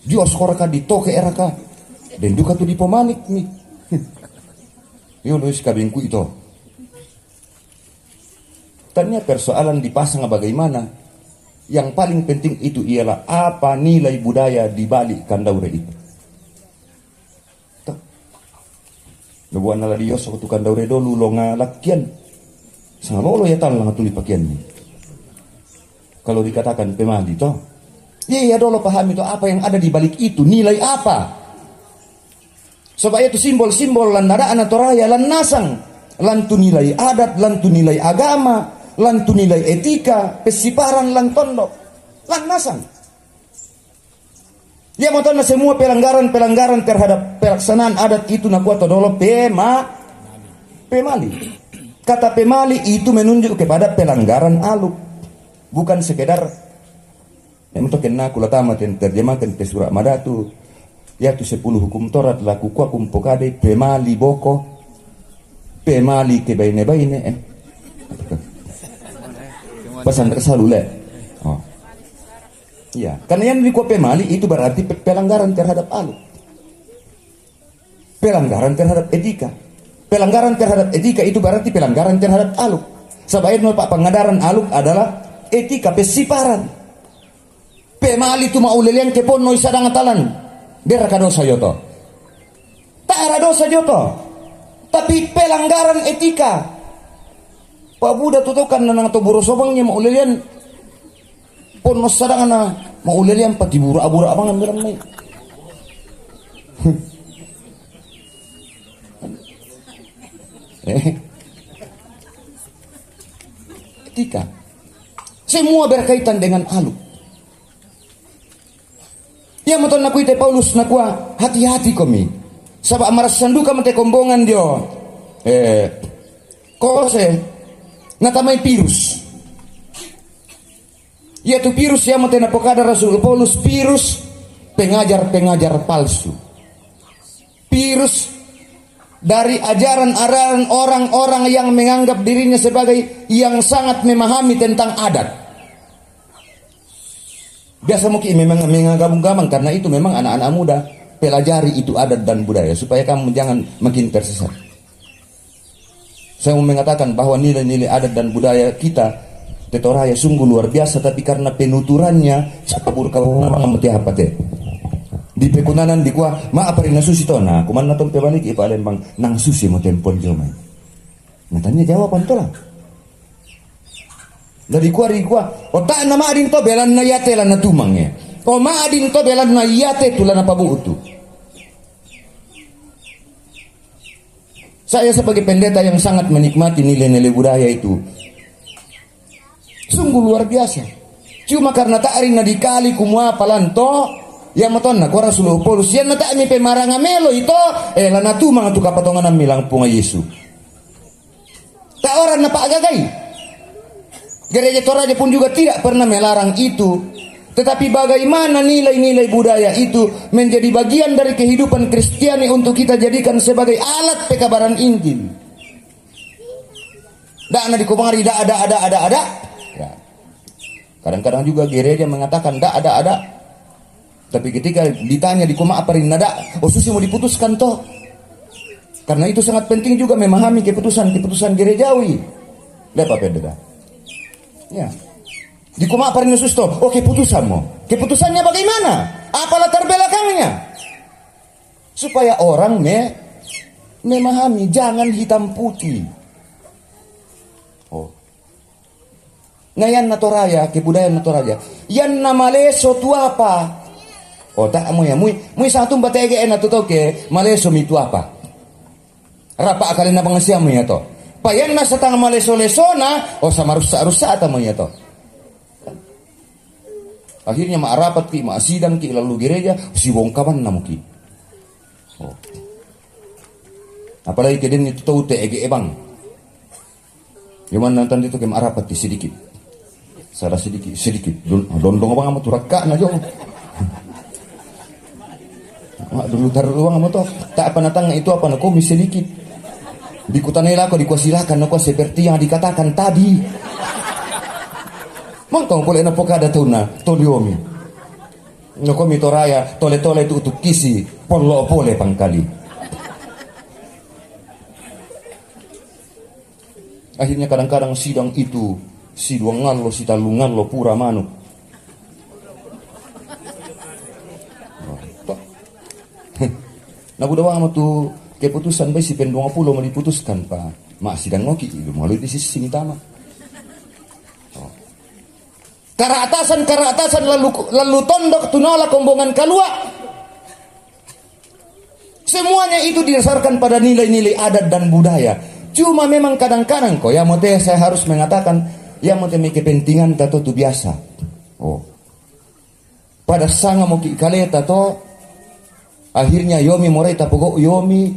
Dios koraka dito ke era ka. Den duka tu di pemanik mi. Yun si kabeng ko ito. Tanya persoalan dipasang bagaimana. Yang paling penting itu ialah apa nilai budaya di balik kandaure itu. Nabuan nala Diyos ako tukan daw redo lulo nga lakyan. Sa lolo yatan lang tuli pakyan ni. Kalau dikatakan pemali to. Iya dolo paham itu apa yang ada di balik itu, nilai apa. Sebab itu simbol-simbol lan nadaan atau raya lan nasang. Lan tu nilai adat, lan tu nilai agama, lan tu nilai etika, pesiparan lan tondok, lan nasang. Ya motor na semua pelanggaran terhadap pelaksanaan adat itu nak kuat dolo pemali. Kata pemali itu menunjuk kepada pelanggaran aluk, bukan sekedar yang untuk kena kulatama terjemahkan ke surat madatu yaitu 10 hukum Taurat laku kuakum pokade pemali boko pemali kebaine-baine pasan kesalule. Oh. Ya, karena yang dikuape mali itu berarti pelanggaran terhadap aluk. Pelanggaran terhadap etika. Pelanggaran terhadap etika itu berarti pelanggaran terhadap aluk. Sebaiknya pak pengadaran aluk adalah etika pesiparan. Pemali itu maulelian kepon noi sadang talan. Dia dosa joto. Tak ada dosa joto. Tapi pelanggaran etika. Pak Buddha tutukan nang to borosobangnya maulelian pon masadang na maulelian pati bura-bura abangan bilang may. Etika. Semua berkaitan dengan aluk. Ya maton naku ite Paulus nakua hati-hati komi. Sabak maras sanduka mate kombongan dio. Kose natamay virus. Yaitu virus yang matena pokada Rasul Paulus, virus pengajar-pengajar palsu. Virus dari ajaran-ajaran orang-orang yang menganggap dirinya sebagai yang sangat memahami tentang adat. Biasa mungkin memang menggabung-gabung karena itu memang anak-anak muda pelajari itu adat dan budaya supaya kamu jangan makin tersesat. Saya mau mengatakan bahwa nilai-nilai adat dan budaya kita Tetoraya sungguh luar biasa, tapi karena penuturannya siapa burka orang mati apa teh Di pekunanan di kuah ma apa rin nasusi to na kuman na tong pebalik ipalembang nang susi mo tempon jomay. Natanya jawaban to lah. Dari kuah o ta na ma adin to belan na yate lan na tumang ya. O ma adin to belan na yate tulan na pabuutu. Saya sebagai pendeta yang sangat menikmati nilai-nilai budaya itu. Sungguh luar biasa. Cuma karena tak na dikali kumua palanto yang maton na kora suluh polus yan na tak mi pemaranga melo ito lana tumang atu kapatongan milang punga Yesu. Tak orang na paagagay. Gereja Toraja pun juga tidak pernah melarang itu. Tetapi bagaimana nilai-nilai budaya itu menjadi bagian dari kehidupan Kristiani untuk kita jadikan sebagai alat pekabaran Injil. Dak na dikomari ada. Ya. Kadang-kadang juga gereja mengatakan ada. Tapi ketika ditanya di koma apa rin nada, susi mau diputuskan toh. Karena itu sangat penting juga memahami keputusan gerejawi. Dapat pendeta. Ya. Di koma apa rin sus toh? Oh, keputusanmu. Keputusannya bagaimana? Apa latar belakangnya? Supaya orang memahami, jangan hitam putih. Oh. Ngayan na Toraja, kebudayaan na Toraja. Yan na maleso tu apa? O tak mo ya, muy satu batege na tuto ke maleso mi tu apa? Rapa akalin na pangasya mo ya to. Payan na sa tang maleso-leso na o sa marusa-rusa ata mo ya to. Akhirnya maarapat ki, maasidang ki lalu gereja si bongkaman na mo ki. Oh. Apalagi kedin itu tau te ege ebang. Yaman nantan dito ke maarapat ti sedikit. Salah sedikit dondong abang ama turaka na jong. Dulu taruh uang ama to tak apa natang itu apa na komis sedikit dikutanai lako dikuasilakan nako seperti yang dikatakan tadi mangkong boleh na pokada tuna toliomi nako mitoraya tole itu utuk kisi polo pole pangkali. Akhirnya kadang-kadang sidang itu si duangan lo si talungan lo pura manu. Nah budak wang tu keputusan besi pendong pulau mau diputuskan pa mak sidang ngoki itu malu di sisi sini tama. Karatasan lalu tondok tunala kombongan kalua. Semuanya itu didasarkan pada nilai-nilai adat dan budaya. Cuma memang kadang-kadang kok ya mote saya harus mengatakan ya mote kepentingan tato tu biasa. Oh. Pada sanga moki kaleta to akhirnya yomi moreta pokok yomi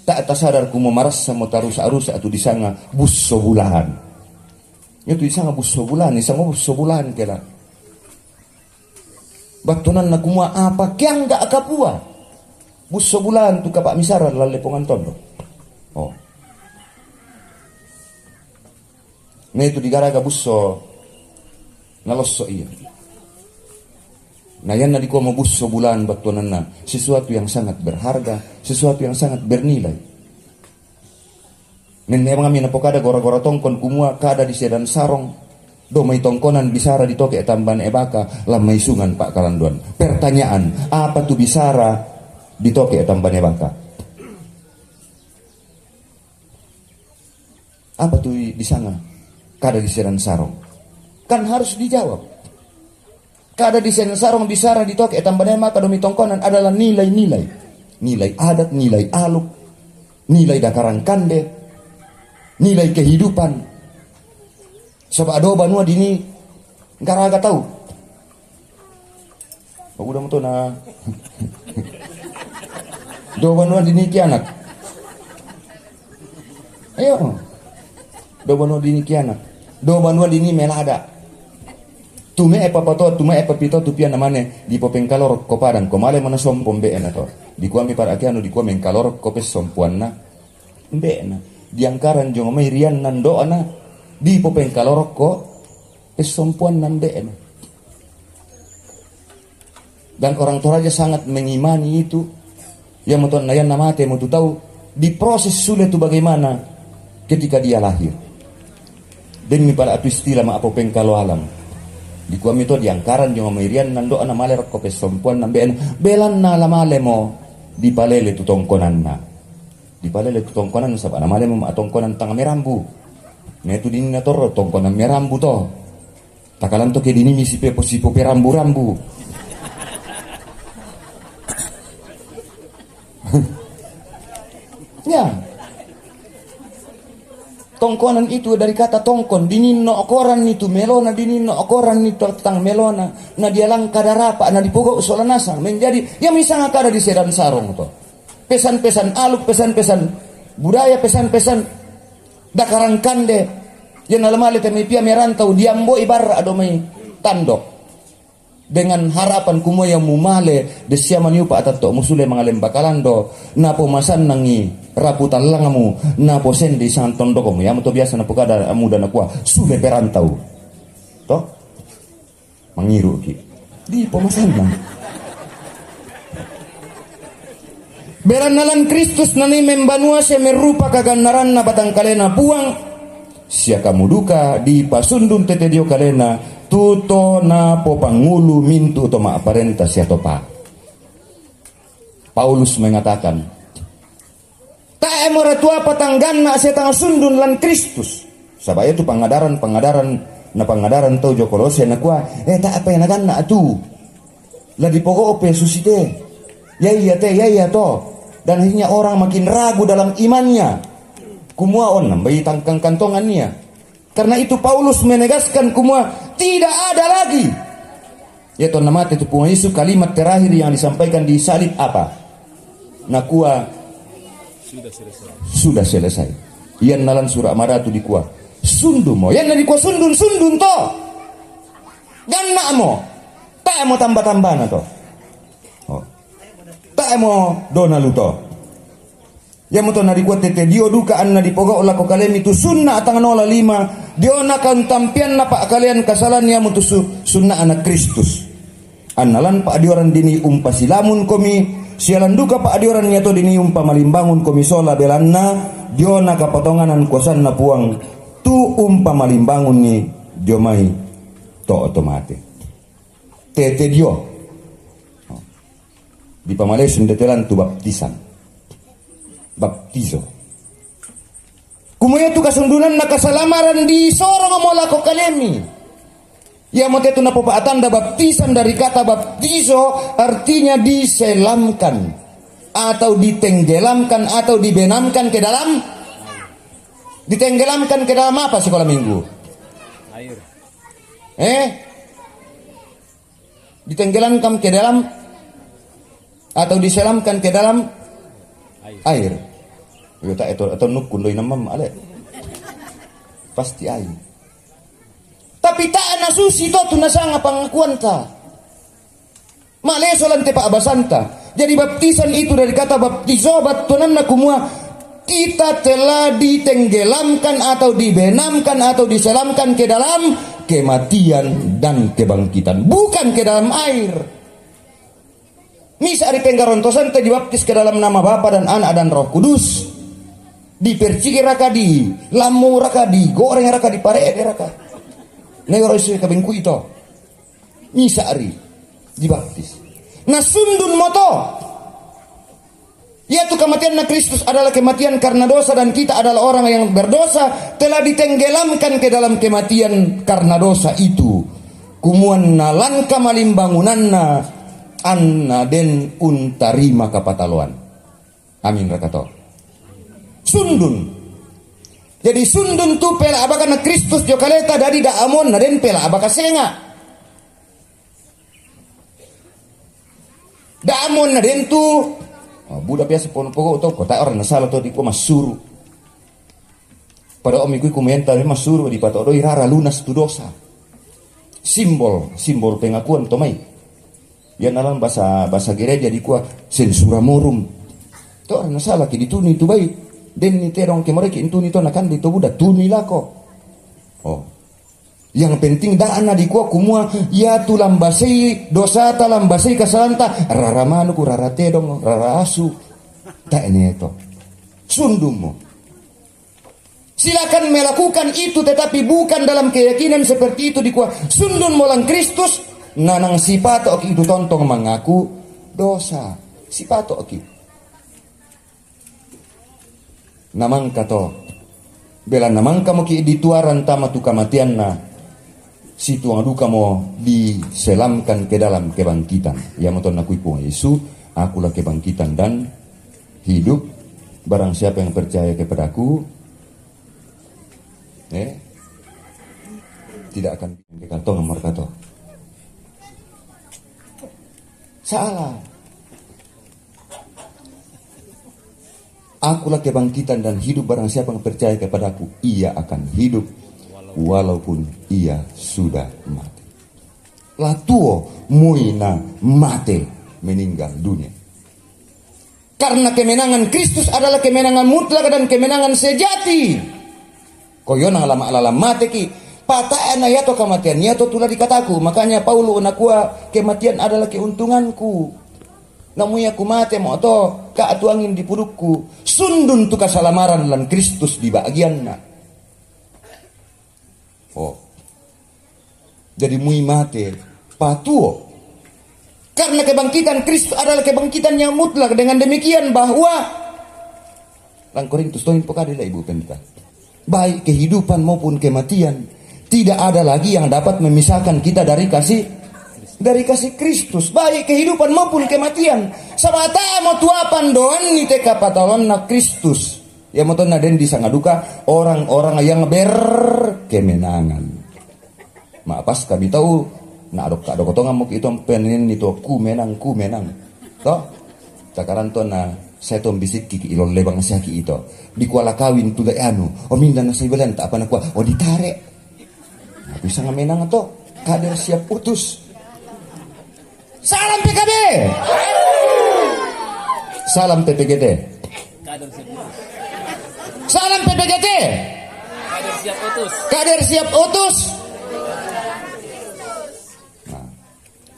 tak sadar ku maras sama tarus atau disanga busso bulan. Itu disanga busso bulan, disanga busso bulan kela. Batunan na kumua apa kyang gak kapua. Busso bulan tu kapak misara lalepongan tondo. Oh. Nah itu digaraga busso nalosso iya. Nah yan na di ko mabusso bulan batunan na sesuatu yang sangat berharga, sesuatu yang sangat bernilai. Memang kami napokada gora-gora tongkon kumua kada di sedan sarong. Do may tongkonan bisara di toke tamban ebaka lamay sungan Pak Kalanduan. Pertanyaan, apa tu bisara di toke tamban ebaka? Apa tu di sana? Kada di sedan sarong. Kan harus dijawab. Kada di sedan sarong bisara di toke tamban ebaka do may tongkonan adalah nilai-nilai. Nilai adat, nilai aluk, nilai dakarang kande, nilai kehidupan. Sebab ado banua dini ngaraga tahu. Udah mo to na. Do banua dini kianak. Ayo. Do banua dini kianak. Do banua dini melada. Tume e papato, tume e papito tu pian namane di popeng kalor ko padang ko male mana sompom be na to. Di kuami para akiano di kuami kalor ko pes sompuan na. Be na. Diangkaran jong may rian nan do na. Di popeng kalorok ko pesompuan nan be na. Dan orang Toraja sangat mengimani itu. Yang mutuan nayan namate mutu tahu di proses sulit itu bagaimana ketika dia lahir. Dan mi para istilah ma popeng kalo alam. Di kuami to diangkaran yung mairian nando ana male ko pesompuan na belan na lamale mo di palele tu tongkonan na. Di palele tu tongkonan sa ana male mo atongkonan tanga merambu. Ne tu din na toro tongkonan merambu to. Takalan to ke dini misi pe posipo perambu-rambu. Ya. Tongkonan itu dari kata tongkon, dininno okoran itu melona, dininno okoran itu tentang melona, na dia langka darapa, na dipogok solanasa, menjadi yang misalnya kada di sedan sarong to. Pesan-pesan aluk, pesan-pesan budaya, pesan-pesan dakarang kande, yang alamale temipia merantau diambo ibar adomai tandok. Dengan harapan kumo yang mumale desia maniupa atato musule mangalem bakalando napo masan nangi raputan langamu napo sendi sang tondokomu ya to biasa napo kada muda nakua sule perantau to mangiru ki di pemasan nang beranalan Kristus nani membanua se merupa kaganaran na batang kalena buang sia kamu duka di pasundun tetedio kalena tuto na po pangulu mintu to maaparenta siya to pa. Paulus mengatakan, tae moratua patanggan na siya tanga sundun lan Kristus. Sabaya tu pangadaran tau jo Kolose na kuwa, ta apa yang nagan na atu. La dipogo ope susite. Ya to. Dan akhirnya orang makin ragu dalam imannya. Kumuaon nambai tangkang kantongannya. Karena itu Paulus menegaskan kumua tidak ada lagi. Yaitu nama itu Yesus kalimat terakhir yang disampaikan di salib apa? Nakua sudah selesai. Iyan nalan surah maratu di kuah sundun mo. Yan na di kuah sundun to. Ganna mo. Tak mo tambah-tambah na to. Oh. Tak mo donalu to. Ya muto na dikuat tete dio duka an na dipoga ola ko kalian itu sunnah atang nola 5 dio na kan tampian na pak kalian kasalan ya mutu sunnah anak Kristus analan pak dioran dini umpasilamun komi sialan duka pak dioran nyato dini malimbangun komi sola belanna dio na kapotonganan kuasan na puang tu malimbangun ni dio mai to otomate tete dio di pamalesun detelan tu baptisan baptizo. Kumuya tu kasundunan na kasalamaran di sorong mola ko kalemi. Ya mote tu napopaatan da baptisan dari kata baptizo artinya diselamkan atau ditenggelamkan atau dibenamkan ke dalam ditenggelamkan ke dalam apa sekolah minggu? Air. Ditenggelamkan ke dalam atau diselamkan ke dalam air. Yo tak atau nukun doi namam ale. Pasti air. Tapi tak na susi to tunasanga pangakuan ta. Maleso lan te pa abasanta. Jadi baptisan itu dari kata baptizo batunan na kumua kita telah ditenggelamkan atau dibenamkan atau diselamkan ke dalam kematian dan kebangkitan, bukan ke dalam air. Misa ari penggarontosan te dibaptis ke dalam nama Bapa dan Anak dan Roh Kudus. Diperciki raka di lamu raka di goreng raka di parede raka. Negoro isu kabengku itu. Misa ari dibaptis. Nah sundun moto. Yaitu kematian na Kristus adalah kematian karena dosa dan kita adalah orang yang berdosa telah ditenggelamkan ke dalam kematian karena dosa itu. Kumuan na langka malimbangunanna anna den untarima kapataluan. Amin rakato. Sundun. Jadi sundun tu pela abaka na Kristus jo kaleta dari da amon na den pela abaka senga. Da amon na den tu budak biasa pono-pono to kota orang nasalah to di ko masuru. Pada omiku komentar masuru di patodoi rara lunas tu dosa. Simbol pengakuan to mai. Ya dalam bahasa gereja di kuah sensura morum. To orang nasalah ki dituni tu baik. Den ni terong ke mereka intuni to nakan di to budak tuni lako. Oh. Yang penting dana di kuah kumua ya tu lambasei dosa ta lambasei kasalanta rara manu ku rara tedong rara asu. Tak ini to. Sundum mo. Silakan melakukan itu, tetapi bukan dalam keyakinan seperti itu dikuah. Sundun molang Kristus, nanang sipato oki itu tontong mengaku dosa. Sipato oki. Namang kato, bela namang kamu ki dituaran tama tu kematian na. Situ ngadu kamu diselamkan ke dalam kebangkitan. Ya moton aku ipung Yesus, akulah kebangkitan dan hidup. Barang siapa yang percaya kepadaku, tidak akan dikatakan nomor kata. Salah. Akulah kebangkitan dan hidup, barang siapa yang percaya kepadaku, ia akan hidup walaupun ia sudah mati. Latuo muina mate, meninggal dunia. Karena kemenangan Kristus adalah kemenangan mutlak dan kemenangan sejati. Koyona alam mate ki pataan yato kematian yato tulah dikataku. Makanya Paulo nakua kematian adalah keuntunganku. Namun aku mati mau to kaatuangin di purukku. Sundun tu kasalamaran lan Kristus di bagianna. Oh. Jadi mui mate patuo. Karena kebangkitan Kristus adalah kebangkitan yang mutlak. Dengan demikian bahwa lang Korintus toin pokadila ibu pendeta. Baik kehidupan maupun kematian, tidak ada lagi yang dapat memisahkan kita dari kasih Kristus. Baik kehidupan maupun kematian. Sabata mo tuapan doan ni teka patalon na Kristus. Ya mo na den disangaduka orang-orang yang berkemenangan. Maapas kami tahu na adok kotongan mo itu penin itu ku menang. Toh cakaran to na saya tom bisik kiki ilon lebang syaki itu di kuala kawin tu anu o mindan na sibelan tak apa na kuah o ditare nah, bisa ngamenang to kader siap putus. Salam PKB, salam PPGT, salam PPGT, kader siap utus. Nah,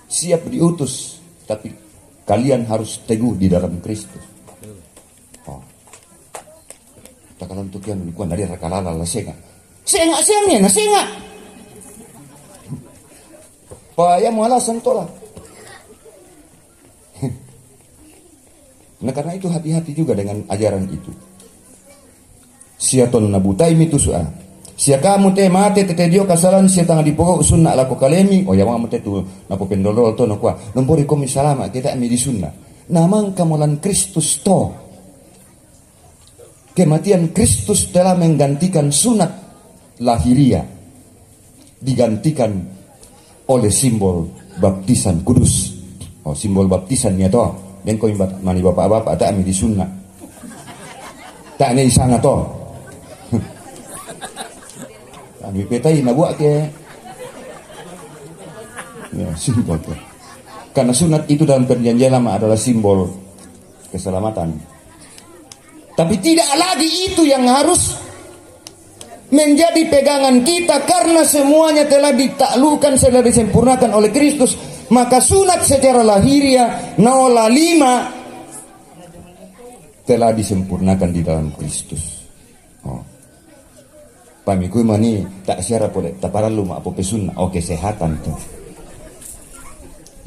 siap diutus, tapi kalian harus teguh di dalam Kristus. Oh, takalan tukian likuan dari rakalala la senga na senga. Paya mo alasan tola. Nah karena itu hati-hati juga dengan ajaran itu. Siaton nabutai mitu sua. Sia kamu te mate tete dio kasalan sia tanga dipokok sunna lako kalemi. Oh ya mamu te tu napo pendolol to no kwa. Nompori komi salama kita mi di sunna. Namang kamulan Kristus to. Kematian Kristus telah menggantikan sunat lahiria. Digantikan oleh simbol baptisan kudus. Oh simbol baptisannya to. Dan kau mani bapak-bapak tak ambil di sunnah. Tak ni sangat to. Ambil petai nak buat ke? Ya, simbol tu. Karena sunat itu dalam perjanjian lama adalah simbol keselamatan. Tapi tidak lagi itu yang harus menjadi pegangan kita karena semuanya telah ditaklukkan, telah disempurnakan oleh Kristus. Maka sunat secara lahiria naola 5 telah disempurnakan di dalam Kristus. Oh. Pamiku mani tak siara pole taparalu ma apo pesunna o kesehatan to.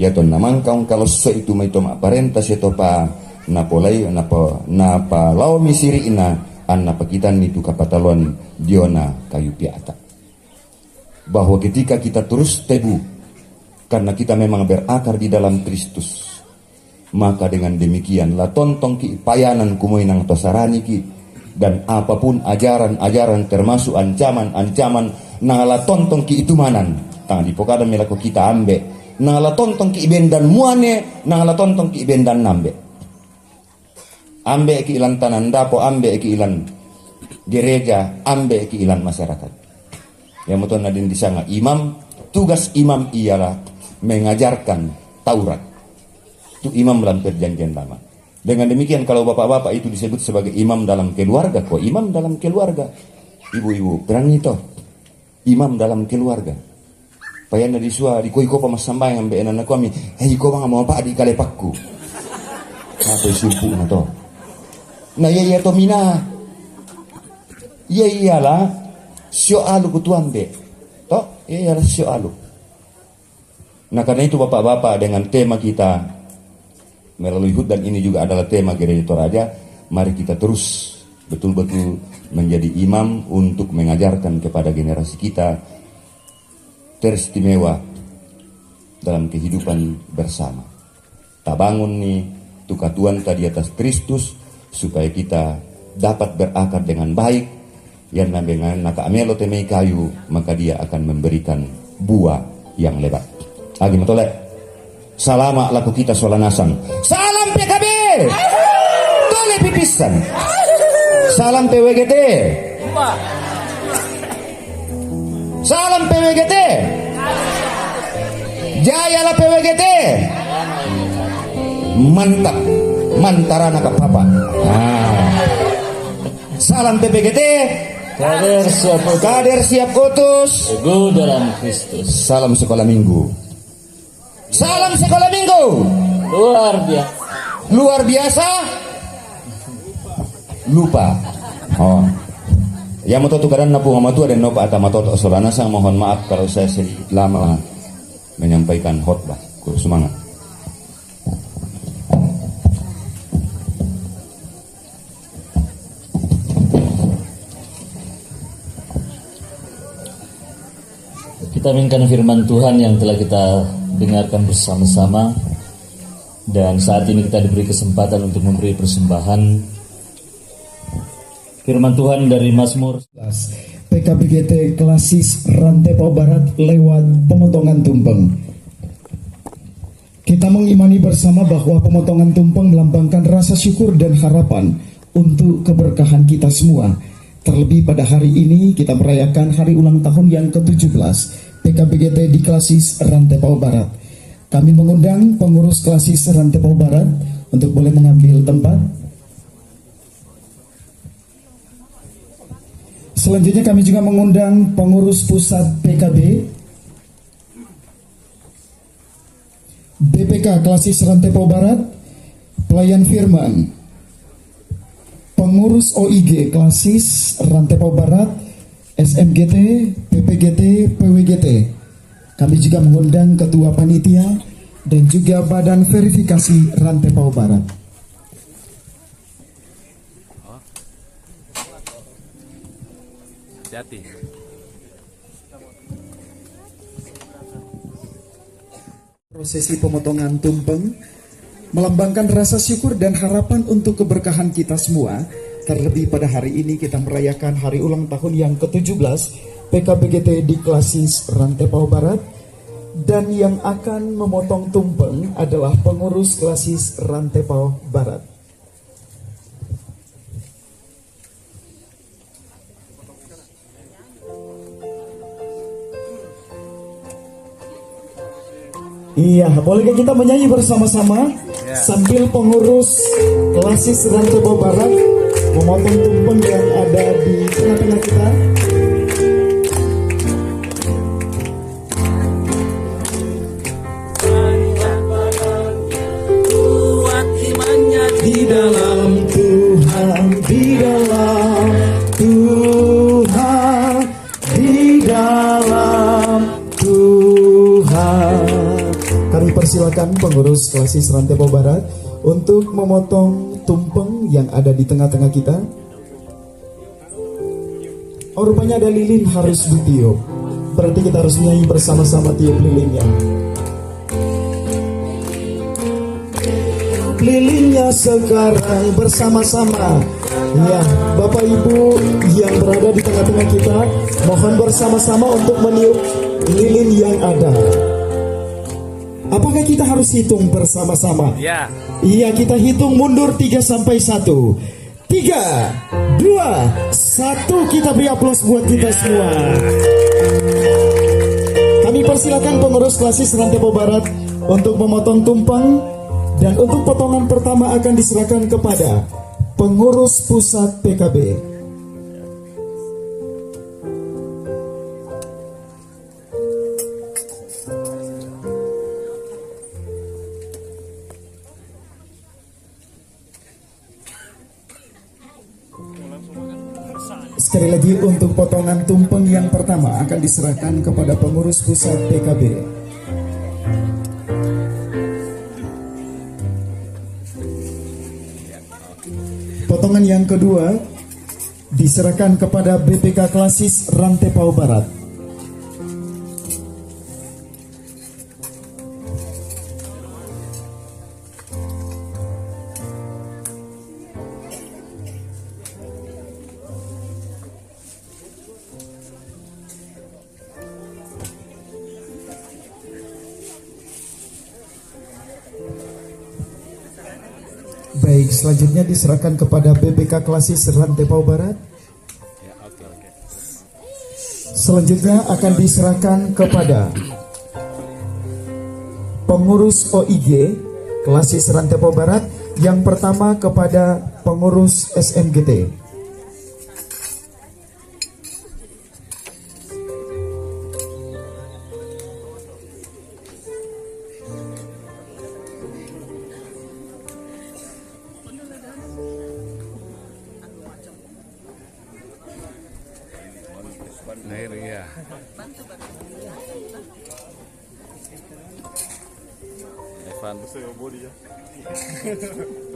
Ya ton namang kaung kalau itu mai to ma parenta se to pa napolai napa lau misiri ina anna pakitan itu kapatalon diona kayu piata. Bahwa ketika kita terus tebu karena kita memang berakar di dalam Kristus, maka dengan demikian la tontong ki payanan kumoinang tosarani ki dan apapun ajaran-ajaran termasuk ancaman-ancaman nangala tontong ki itu manan tang di pokada melako kita ambe nangala tontong ki ibendan muane nangala tontong ki ibendan nambe ambe ki ilan tanan dapo ambe ki ilan gereja ambe ki ilan masyarakat yang muton nadin disanga imam. Tugas imam ialah mengajarkan Taurat. Itu imam dalam perjanjian lama. Dengan demikian kalau bapak-bapak itu disebut sebagai imam dalam keluarga, kok imam dalam keluarga. Ibu-ibu, berani toh. Imam dalam keluarga. Payana disua di koi ko pamasambay ng beanan ako ami. Hey ko mga mga di kalepakku. Apa sumpu na to. Na yaya to mina. Ya iyalah sio alu kutuan be. Toh, ya iyalah sio alu. Nah karena itu bapak-bapak, dengan tema kita melalui HUT dan ini juga adalah tema Gereja Toraja, mari kita terus betul-betul menjadi imam untuk mengajarkan kepada generasi kita teristimewa dalam kehidupan bersama. Tak bangun nih tukatuan tadi atas Kristus supaya kita dapat berakar dengan baik. Yang dengan naka amelo temei kayu, maka dia akan memberikan buah yang lebat. Agi matolek. Salama laku kita solanasang. Salam PKB. Tole pipisan. Salam PWGT. Salam PWGT. Jayalah PWGT. Mantap. Mantara nak papa. Salam PPGT. Kader siap utus. Teguh dalam Kristus. Salam sekolah minggu. Salam sekolah minggu. Luar biasa. Luar biasa. Lupa. Oh. Ya mau tuh kadang napu ngama tuh ada nopa atau matoto solana sang mohon maaf kalau saya sedikit lama menyampaikan khotbah. Kurang semangat. Kita aminkan firman Tuhan yang telah kita dengarkan bersama-sama, dan saat ini kita diberi kesempatan untuk memberi persembahan firman Tuhan dari Mazmur. PKBGT Klasis Rantepao Barat lewat pemotongan tumpeng. Kita mengimani bersama bahwa pemotongan tumpeng melambangkan rasa syukur dan harapan untuk keberkahan kita semua. Terlebih pada hari ini kita merayakan hari ulang tahun yang ke-17 PKBGT di Klasis Rantepao Barat. Kami mengundang pengurus Klasis Rantepao Barat untuk boleh mengambil tempat. Selanjutnya kami juga mengundang pengurus pusat PKB, BPK Klasis Rantepao Barat, pelayan firman, pengurus OIG Klasis Rantepao Barat, SMGT, PPGT, PWGT. Kami juga mengundang ketua panitia dan juga badan verifikasi Rantepao Barat. Jati. Prosesi pemotongan tumpeng melambangkan rasa syukur dan harapan untuk keberkahan kita semua. Terlebih pada hari ini kita merayakan hari ulang tahun yang ke-17 PKBGT di Klasis Rantepao Barat, dan yang akan memotong tumpeng adalah pengurus Klasis Rantepao Barat. Iya, bolehkah kita menyanyi bersama-sama sambil pengurus Klasis Rantepao Barat memotong tumpeng yang ada di tengah-tengah kita. Kuat imannya Di dalam Tuhan, di dalam Tuhan, di dalam Tuhan. Kami persilakan pengurus Klasis Rantepao Barat untuk memotong tumpeng yang ada di tengah-tengah kita. Oh, rupanya ada lilin harus ditiup. Berarti kita harus nyanyi bersama-sama tiup lilinnya. Lilinnya sekarang bersama-sama. Ya, Bapak Ibu yang berada di tengah-tengah kita, mohon bersama-sama untuk meniup lilin yang ada. Apakah kita harus hitung bersama-sama? Ya. Iya, kita hitung mundur 3 sampai 1. 3, 2, 1. Kita beri aplaus buat kita semua. Kami persilakan pengurus Klasis Rantepao Barat untuk memotong tumpeng, dan untuk potongan pertama akan diserahkan kepada pengurus pusat PKB. Sekali Sekali lagi untuk potongan tumpeng yang pertama akan diserahkan kepada pengurus pusat PKB. Potongan yang kedua diserahkan kepada BPK Klasis Rantepao Barat. Baik, selanjutnya diserahkan kepada BPK Klasis Rantepao Barat. Selanjutnya akan diserahkan kepada pengurus OIG Klasis Rantepao Barat. Yang pertama kepada pengurus SMGT.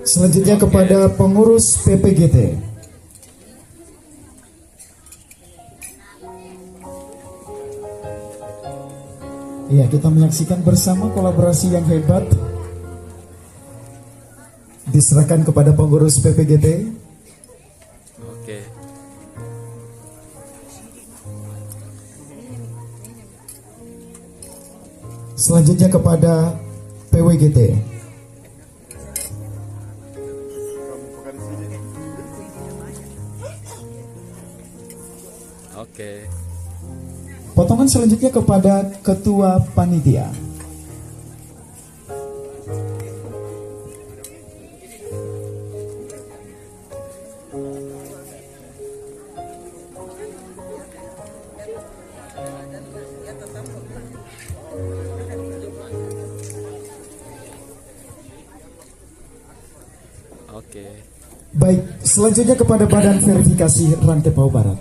Selanjutnya kepada pengurus PPGT. Ya, kita menyaksikan bersama kolaborasi yang hebat diserahkan kepada pengurus PPGT. Oke. Selanjutnya kepada PWGT. Oke. Potongan selanjutnya kepada ketua panitia. Oke. Baik, selanjutnya kepada Badan Verifikasi Rantepao Barat.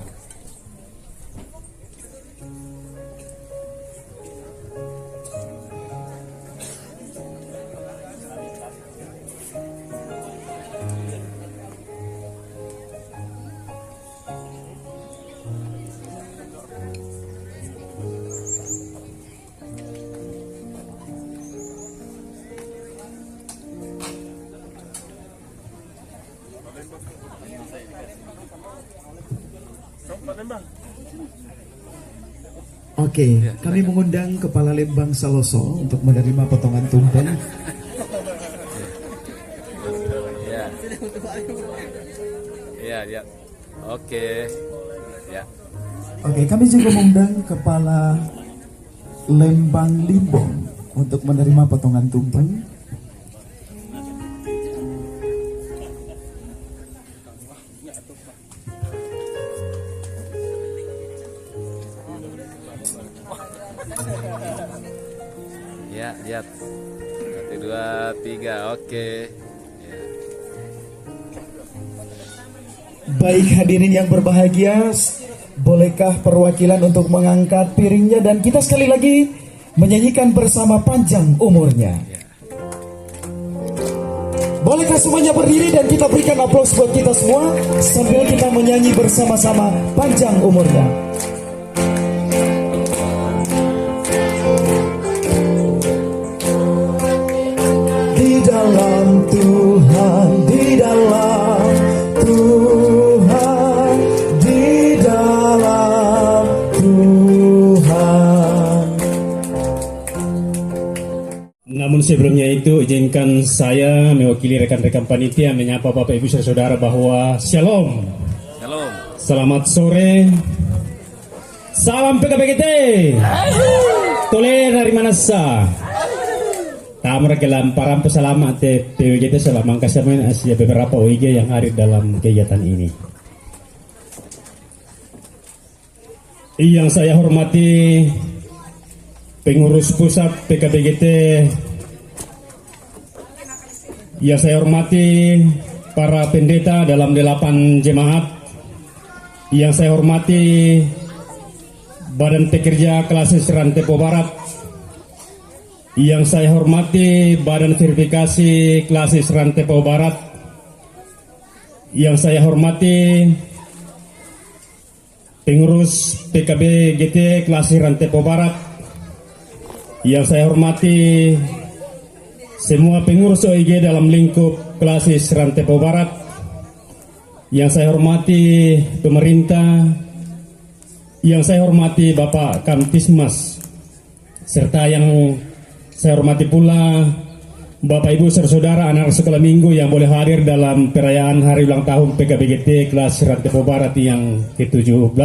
Oke, kami mengundang Kepala Lembang Saloso untuk menerima potongan tumpeng. Ya. Ya, ya. Oke. Ya. Oke, kami juga mengundang Kepala Lembang Limbong untuk menerima potongan tumpeng. Ya, lihat. 1, 2, 3. Oke. Ya. Baik hadirin yang berbahagia, bolehkah perwakilan untuk mengangkat piringnya dan kita sekali lagi menyanyikan bersama Panjang Umurnya. Bolehkah semuanya berdiri dan kita berikan aplaus buat kita semua sambil kita menyanyi bersama-sama Panjang Umurnya. Di dalam Tuhan, di dalam Tuhan, di dalam Tuhan. Namun sebelumnya itu izinkan saya mewakili rekan-rekan panitia menyapa Bapak Ibu Saudara bahwa Shalom. Shalom. Selamat sore. Salam PKBGT. Tole dari mana sa? Tamar kelam param pesalamat PWGT selama kasamin Asia beberapa OIG yang hadir dalam kegiatan ini. Yang saya hormati pengurus pusat PKBGT, yang saya hormati para pendeta dalam 8 jemaat, yang saya hormati Badan Pekerja Klasis Rantepo Barat, yang saya hormati Badan Verifikasi Klasis Rantepo Barat, yang saya hormati pengurus PKB GT Klasis Rantepo Barat, yang saya hormati semua pengurus OIG dalam lingkup Klasis Rantepo Barat, yang saya hormati pemerintah, yang saya hormati Bapak Kamtibmas, serta yang saya hormati pula Bapak Ibu saudara anak sekolah minggu yang boleh hadir dalam perayaan hari ulang tahun PKBGT Klasis Rantepo Barat yang ke-17,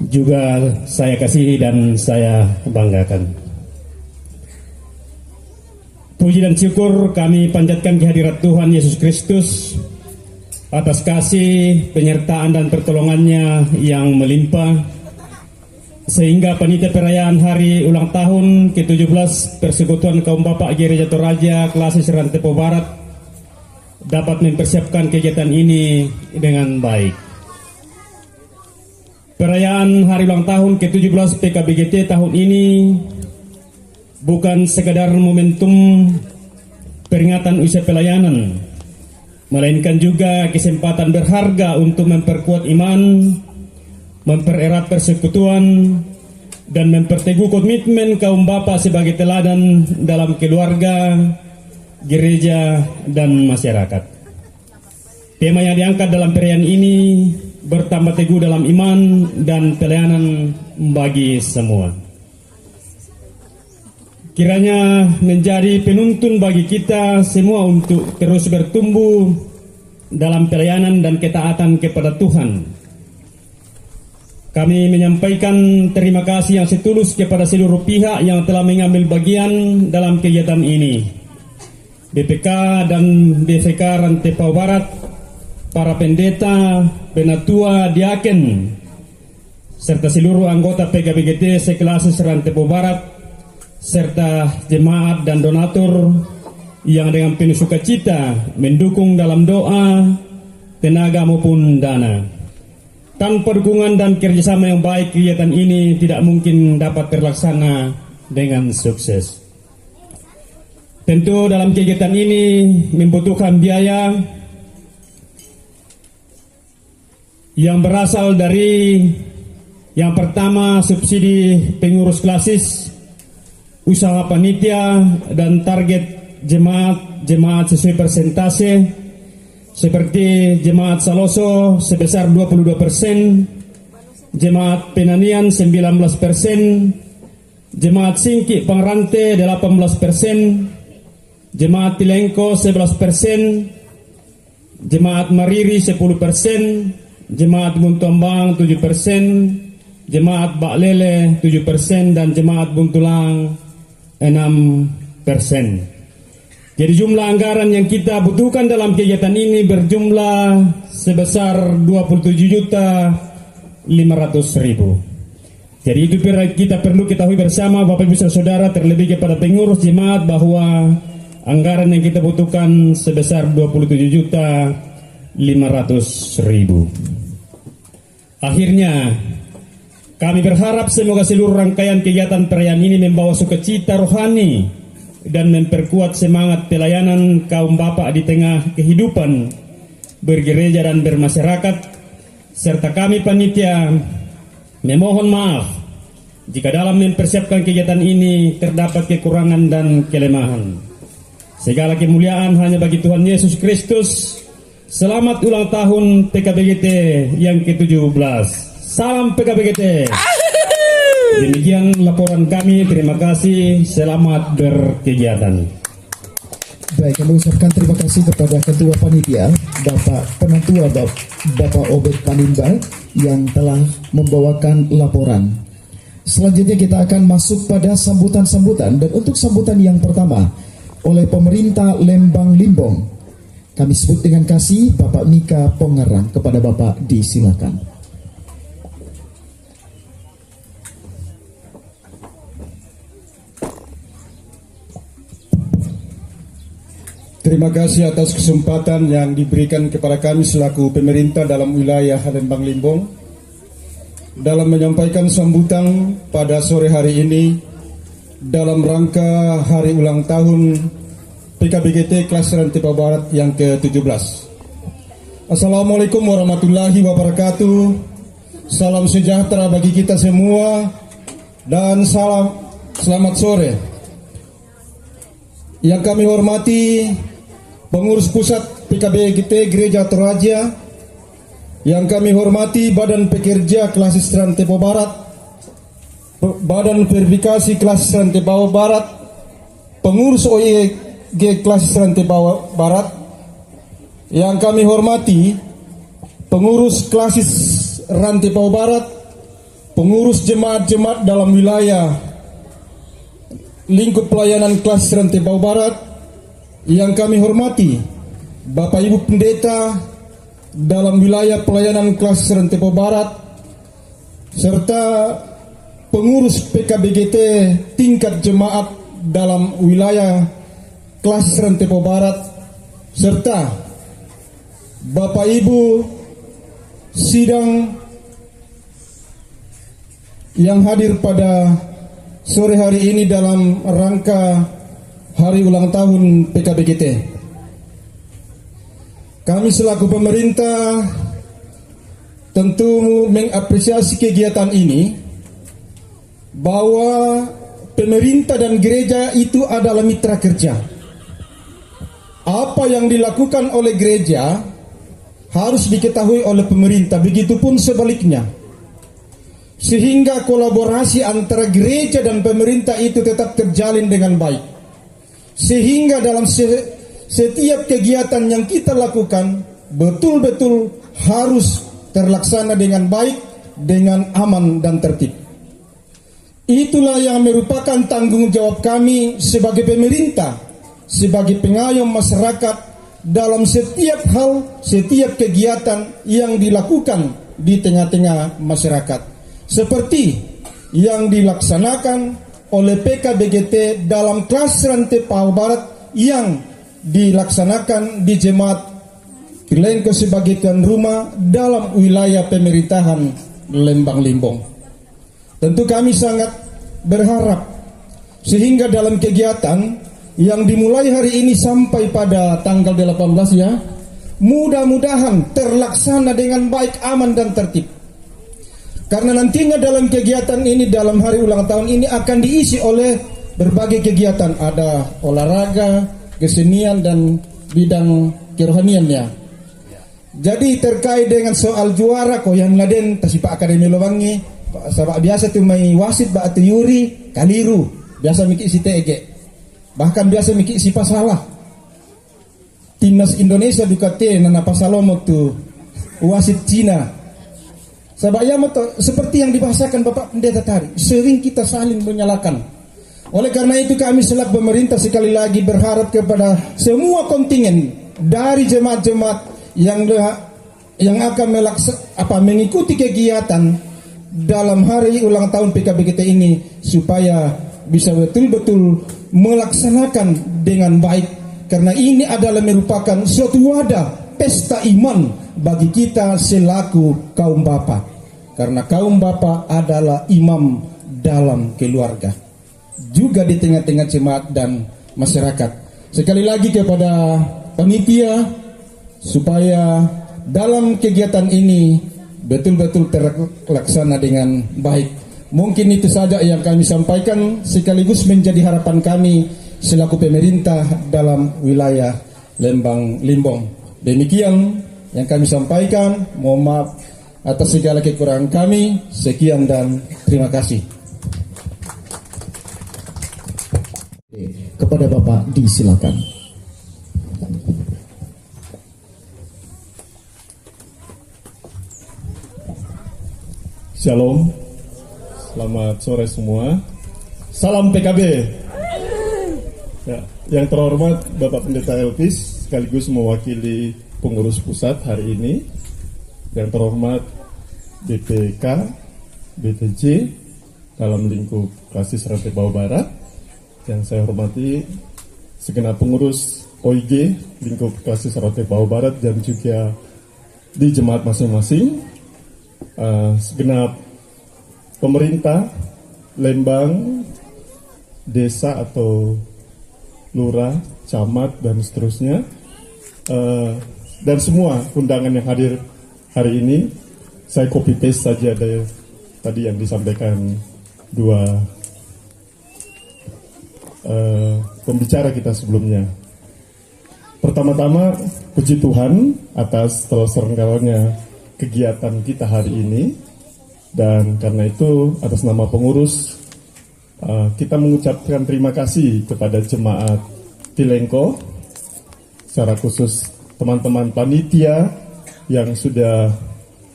juga saya kasihi dan saya banggakan. Puji dan syukur kami panjatkan kehadirat Tuhan Yesus Kristus atas kasih, penyertaan dan pertolongannya yang melimpah, sehingga panitia perayaan hari ulang tahun ke-17 Persekutuan Kaum Bapak Gereja Toraja Klasis Rantepo Barat dapat mempersiapkan kegiatan ini dengan baik. Perayaan hari ulang tahun ke-17 PKBGT tahun ini bukan sekadar momentum peringatan usia pelayanan, melainkan juga kesempatan berharga untuk memperkuat iman, mempererat persekutuan, dan memperteguh komitmen kaum bapa sebagai teladan dalam keluarga, gereja, dan masyarakat. Tema yang diangkat dalam perayaan ini bertambah teguh dalam iman dan pelayanan bagi semua. Kiranya menjadi penuntun bagi kita semua untuk terus bertumbuh dalam pelayanan dan ketaatan kepada Tuhan. Kami menyampaikan terima kasih yang setulus kepada seluruh pihak yang telah mengambil bagian dalam kegiatan ini. BPK dan DVK Rantepo Barat, para pendeta, penatua, diaken, serta seluruh anggota PKBGT seklasis Rantepo Barat, serta jemaat dan donatur yang dengan penuh sukacita mendukung dalam doa, tenaga maupun dana. Tanpa dukungan dan kerjasama yang baik, kegiatan ini tidak mungkin dapat terlaksana dengan sukses. Tentu dalam kegiatan ini membutuhkan biaya yang berasal dari yang pertama subsidi pengurus klasis, usaha panitia, dan target jemaat sesuai persentase, seperti jemaat Saloso sebesar 22%, jemaat Penanian 19%, jemaat Singki Pangrante 18%, jemaat Tilengko 11%, jemaat Mariri 10%, jemaat Buntombang 7%, jemaat Baklele 7%, dan jemaat Buntulang 6%. Jadi jumlah anggaran yang kita butuhkan dalam kegiatan ini berjumlah sebesar 27.500.000. Jadi itu kita perlu ketahui bersama Bapak Ibu Saudara, terlebih kepada pengurus jemaat, bahwa anggaran yang kita butuhkan sebesar 27.500.000. Akhirnya kami berharap semoga seluruh rangkaian kegiatan perayaan ini membawa sukacita rohani dan memperkuat semangat pelayanan kaum bapak di tengah kehidupan bergereja dan bermasyarakat, serta kami panitia memohon maaf jika dalam mempersiapkan kegiatan ini terdapat kekurangan dan kelemahan. Segala kemuliaan hanya bagi Tuhan Yesus Kristus. Selamat ulang tahun PKBGT yang ke-17. Salam PKBGT. Demikian laporan kami. Terima kasih. Selamat berkegiatan. Baik, kami ucapkan terima kasih kepada Ketua Panitia, Bapak Penatua, Bapak Obed Panimba, yang telah membawakan laporan. Selanjutnya kita akan masuk pada sambutan-sambutan, dan untuk sambutan yang pertama oleh pemerintah Lembang Limbong, kami sebut dengan kasih Bapak Mika Pongarang. Kepada Bapak disilakan. Terima kasih atas kesempatan yang diberikan kepada kami selaku pemerintah dalam wilayah Lembang Limbong dalam menyampaikan sambutan pada sore hari ini dalam rangka hari ulang tahun PKBGT kelas Serante Papua Barat yang ke-17. Assalamualaikum warahmatullahi wabarakatuh. Salam sejahtera bagi kita semua dan selamat sore. Yang kami hormati Pengurus Pusat PKBGT Gereja Toraja, yang kami hormati Badan Pekerja Klasis Serante Papua Barat, Badan Verifikasi Klasis Serante Papua Barat, Pengurus OIG Klasis Serante Papua Barat, yang kami hormati Pengurus Klasis Serante Papua Barat, Pengurus Jemaat-Jemaat dalam wilayah lingkup pelayanan Klasis Serante Papua Barat, yang kami hormati Bapak Ibu Pendeta dalam wilayah pelayanan Klasis Serante Papua Barat, serta pengurus PKBGT tingkat jemaat dalam wilayah Klasis Serante Papua Barat, serta Bapak Ibu sidang yang hadir pada sore hari ini dalam rangka hari ulang tahun PKBGT. Kami selaku pemerintah tentu mengapresiasi kegiatan ini, bahwa pemerintah dan gereja itu adalah mitra kerja. Apa yang dilakukan oleh gereja harus diketahui oleh pemerintah, begitupun sebaliknya. Sehingga kolaborasi antara gereja dan pemerintah itu tetap terjalin dengan baik. Sehingga dalam setiap kegiatan yang kita lakukan betul-betul harus terlaksana dengan baik, dengan aman dan tertib. Itulah yang merupakan tanggung jawab kami sebagai pemerintah, sebagai pengayom masyarakat dalam setiap hal, setiap kegiatan yang dilakukan di tengah-tengah masyarakat. Seperti yang dilaksanakan oleh PKBGT dalam kelas Serante Papua Barat yang dilaksanakan di Jemaat Kilengko sebagai tuan rumah dalam wilayah pemerintahan Lembang Limbong. Tentu kami sangat berharap sehingga dalam kegiatan yang dimulai hari ini sampai pada tanggal 18 ya, mudah-mudahan terlaksana dengan baik, aman dan tertib. Karena nantinya dalam kegiatan ini, dalam hari ulang tahun ini akan diisi oleh berbagai kegiatan. Ada olahraga, kesenian, dan bidang kerohaniannya. Jadi terkait dengan soal juara kok yang ngadain Tasipa Akademi Lobangi, sabak biasa tuh main wasit ba atau yuri kaliru, biasa mikir si TG. Bahkan biasa mikir si pasalah. Timnas Indonesia dukate nana pasalomo tuh wasit Cina. Sabak ya seperti yang dibahasakan Bapak Pendeta tadi, sering kita saling menyalahkan. Oleh karena itu kami selaku pemerintah sekali lagi berharap kepada semua kontingen dari jemaat-jemaat yang akan mengikuti kegiatan dalam hari ulang tahun PKBGT ini supaya bisa betul-betul melaksanakan dengan baik, karena ini adalah merupakan suatu wadah pesta iman bagi kita selaku kaum bapa, karena kaum bapa adalah imam dalam keluarga, juga di tengah-tengah jemaat dan masyarakat. Sekali lagi kepada panitia supaya dalam kegiatan ini betul-betul terlaksana dengan baik. Mungkin itu saja yang kami sampaikan sekaligus menjadi harapan kami selaku pemerintah dalam wilayah Lembang Limbong. Demikian yang kami sampaikan. Mohon maaf atas segala kekurangan kami. Sekian dan terima kasih. Kepada Bapak disilakan. Shalom, selamat sore semua. Salam PKB. Ya, yang terhormat Bapak Pendeta Elvis sekaligus mewakili pengurus pusat hari ini. Yang terhormat BPK, BTJ dalam lingkup Klasis Serante Papua Barat. Yang saya hormati segenap pengurus OIG lingkup klasis Rantai Pawa Barat dan juga di jemaat masing-masing, segenap pemerintah, Lembang, desa atau lurah, camat dan seterusnya, dan semua undangan yang hadir hari ini. Saya copy paste saja dari tadi yang disampaikan dua pembicara kita sebelumnya. Pertama-tama, puji Tuhan atas terselenggaranya kegiatan kita hari ini, dan karena itu atas nama pengurus kita mengucapkan terima kasih kepada jemaat Tilengko, secara khusus teman-teman panitia yang sudah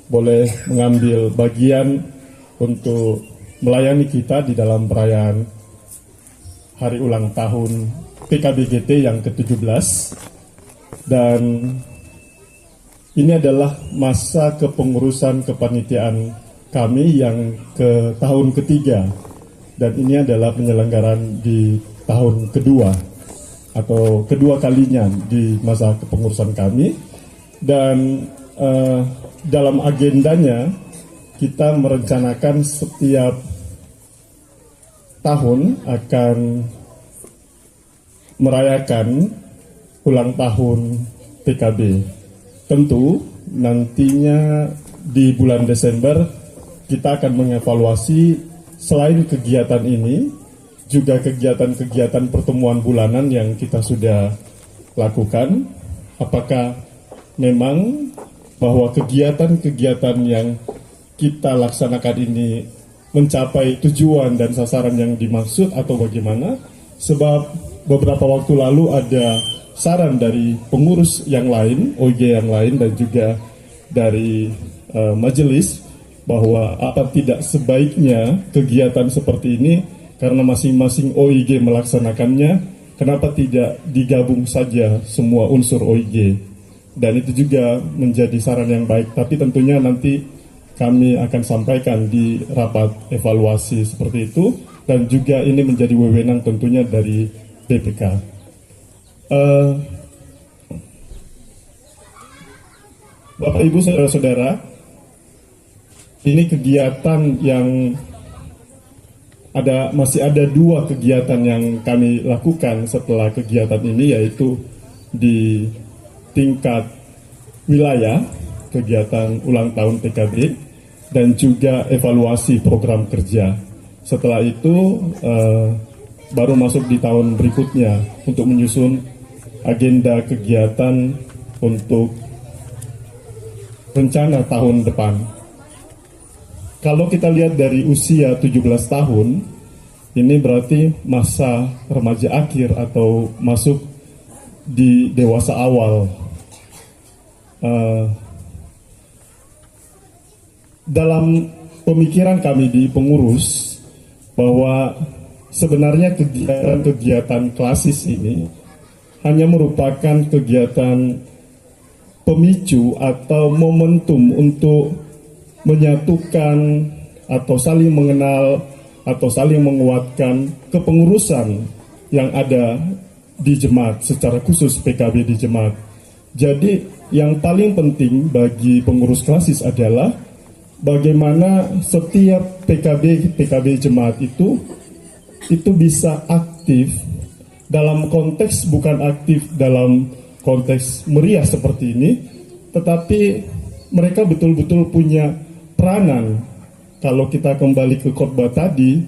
boleh mengambil bagian untuk melayani kita di dalam perayaan hari ulang tahun PKBGT yang ke-17. Dan ini adalah masa kepengurusan kepanitiaan kami yang ke tahun ketiga, dan ini adalah penyelenggaraan di tahun kedua atau kedua kalinya di masa kepengurusan kami. Dan dalam agendanya kita merencanakan setiap tahun akan merayakan ulang tahun PKB. Tentu nantinya di bulan Desember kita akan mengevaluasi selain kegiatan ini juga kegiatan-kegiatan pertemuan bulanan yang kita sudah lakukan. Apakah memang bahwa kegiatan-kegiatan yang kita laksanakan ini mencapai tujuan dan sasaran yang dimaksud atau bagaimana? Sebab beberapa waktu lalu ada saran dari pengurus yang lain, OIG yang lain, dan juga dari majelis bahwa apa tidak sebaiknya kegiatan seperti ini, karena masing-masing OIG melaksanakannya, kenapa tidak digabung saja semua unsur OIG? Dan itu juga menjadi saran yang baik, tapi tentunya nanti kami akan sampaikan di rapat evaluasi seperti itu, dan juga ini menjadi wewenang tentunya dari BPK. Bapak Ibu saudara-saudara, ini kegiatan yang masih ada dua kegiatan yang kami lakukan setelah kegiatan ini, yaitu di tingkat wilayah, kegiatan ulang tahun PKB, dan juga evaluasi program kerja. Setelah itu baru masuk di tahun berikutnya untuk menyusun agenda kegiatan untuk rencana tahun depan. Kalau kita lihat dari usia 17 tahun, ini berarti masa remaja akhir atau masuk di dewasa awal. Dalam pemikiran kami di pengurus bahwa sebenarnya kegiatan-kegiatan klasis ini hanya merupakan kegiatan pemicu atau momentum untuk menyatukan atau saling mengenal atau saling menguatkan kepengurusan yang ada di jemaat, secara khusus PKB di jemaat. Jadi yang paling penting bagi pengurus klasis adalah bagaimana setiap PKB jemaat itu bisa aktif dalam konteks, bukan aktif dalam konteks meriah seperti ini, tetapi mereka betul-betul punya peranan. Kalau kita kembali ke khotbah tadi,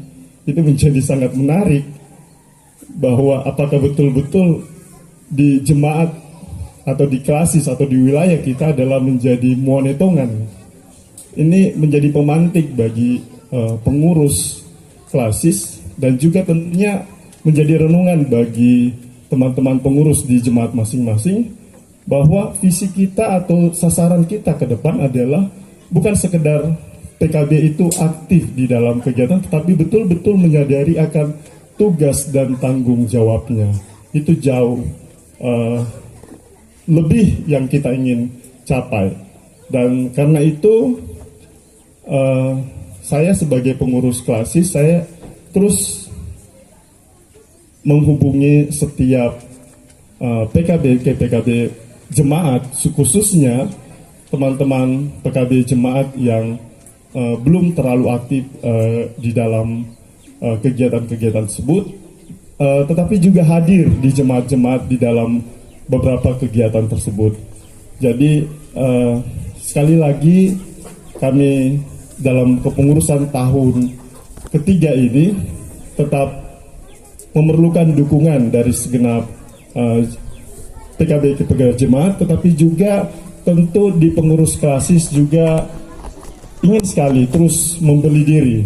itu menjadi sangat menarik bahwa apakah betul-betul di jemaat atau di klasis atau di wilayah kita adalah menjadi monetongan. Ini menjadi pemantik bagi pengurus klasis, dan juga tentunya menjadi renungan bagi teman-teman pengurus di jemaat masing-masing, bahwa visi kita atau sasaran kita ke depan adalah bukan sekedar PKB itu aktif di dalam kegiatan, tetapi betul-betul menyadari akan tugas dan tanggung jawabnya. Itu jauh lebih yang kita ingin capai. Dan karena itu saya sebagai pengurus klasis, saya terus menghubungi setiap PKB ke PKB jemaat, khususnya teman-teman PKB jemaat yang belum terlalu aktif di dalam kegiatan-kegiatan tersebut, tetapi juga hadir di jemaat-jemaat di dalam beberapa kegiatan tersebut. Jadi sekali lagi kami dalam kepengurusan tahun ketiga ini tetap memerlukan dukungan dari segenap PKB jemaat, tetapi juga tentu di pengurus klasis juga ingin sekali terus membeli diri.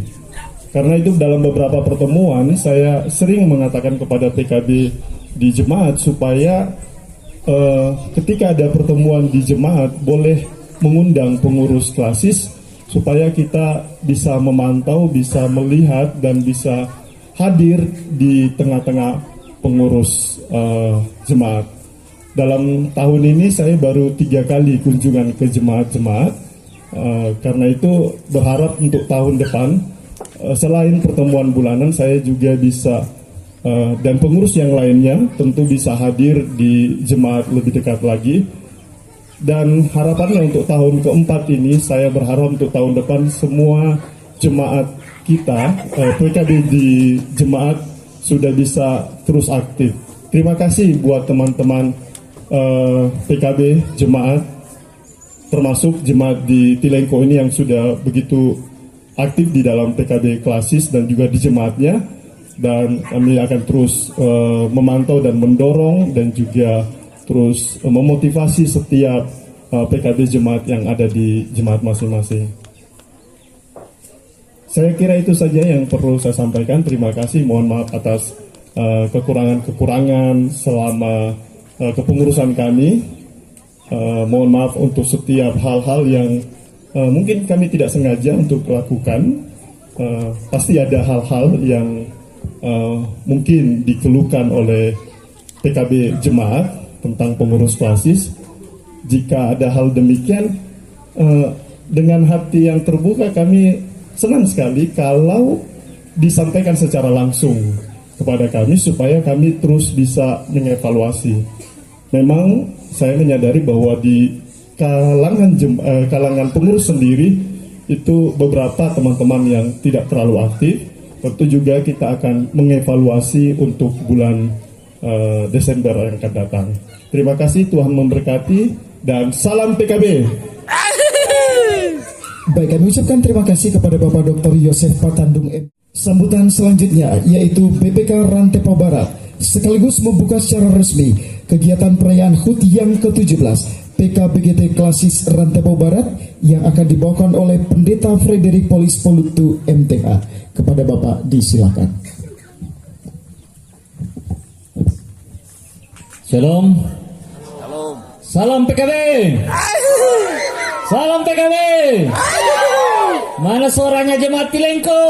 Karena itu dalam beberapa pertemuan saya sering mengatakan kepada PKB di jemaat supaya ketika ada pertemuan di jemaat boleh mengundang pengurus klasis supaya kita bisa memantau, bisa melihat dan bisa hadir di tengah-tengah pengurus jemaat. Dalam tahun ini saya baru 3 kali kunjungan ke jemaat-jemaat, karena itu berharap untuk tahun depan selain pertemuan bulanan saya juga bisa dan pengurus yang lainnya tentu bisa hadir di jemaat lebih dekat lagi. Dan harapannya untuk tahun keempat ini saya berharap untuk tahun depan semua jemaat kita, PKB di jemaat sudah bisa terus aktif. Terima kasih buat teman-teman PKB jemaat, termasuk jemaat di Tilengko ini yang sudah begitu aktif di dalam PKB klasis dan juga di jemaatnya. Dan kami akan terus memantau dan mendorong dan juga terus memotivasi setiap PKB jemaat yang ada di jemaat masing-masing. Saya kira itu saja yang perlu saya sampaikan. Terima kasih, mohon maaf atas kekurangan-kekurangan selama kepengurusan kami. Mohon maaf untuk setiap hal-hal yang mungkin kami tidak sengaja untuk lakukan. Pasti ada hal-hal yang mungkin dikeluhkan oleh PKB jemaat tentang pengurus klasis. Jika ada hal demikian, dengan hati yang terbuka kami senang sekali kalau disampaikan secara langsung kepada kami supaya kami terus bisa mengevaluasi. Memang saya menyadari bahwa di kalangan pengurus sendiri itu beberapa teman-teman yang tidak terlalu aktif. Tentu juga kita akan mengevaluasi untuk bulan Desember yang akan datang. Terima kasih, Tuhan memberkati, dan salam PKB. Baik, kami ucapkan terima kasih kepada Bapak Dr. Yosef Patandung. Sambutan selanjutnya yaitu BPK Rantepao Barat sekaligus membuka secara resmi kegiatan perayaan HUT yang ke-17 PKBGT Klasis Rantepao Barat yang akan dibawakan oleh Pendeta Frederick Polis Polutu MTH. Kepada Bapak disilakan. Shalom. Salam PKB. Salam PKB. Mana suaranya jemaat Tilengko?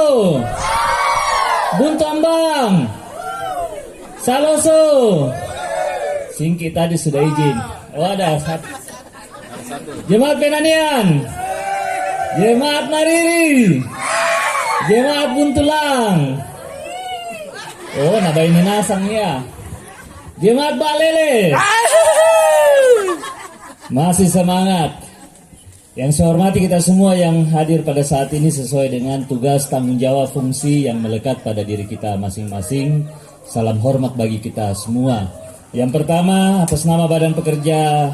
Buntu Ambang. Saloso. Singki tadi sudah izin. Oh ada satu. Jemaat Penanian. Jemaat Mariri. Jemaat Buntulang. Oh nabai minasang ya. Jemaat Balele. Masih semangat. Yang saya hormati kita semua yang hadir pada saat ini sesuai dengan tugas, tanggung jawab, fungsi yang melekat pada diri kita masing-masing. Salam hormat bagi kita semua. Yang pertama, atas nama Badan Pekerja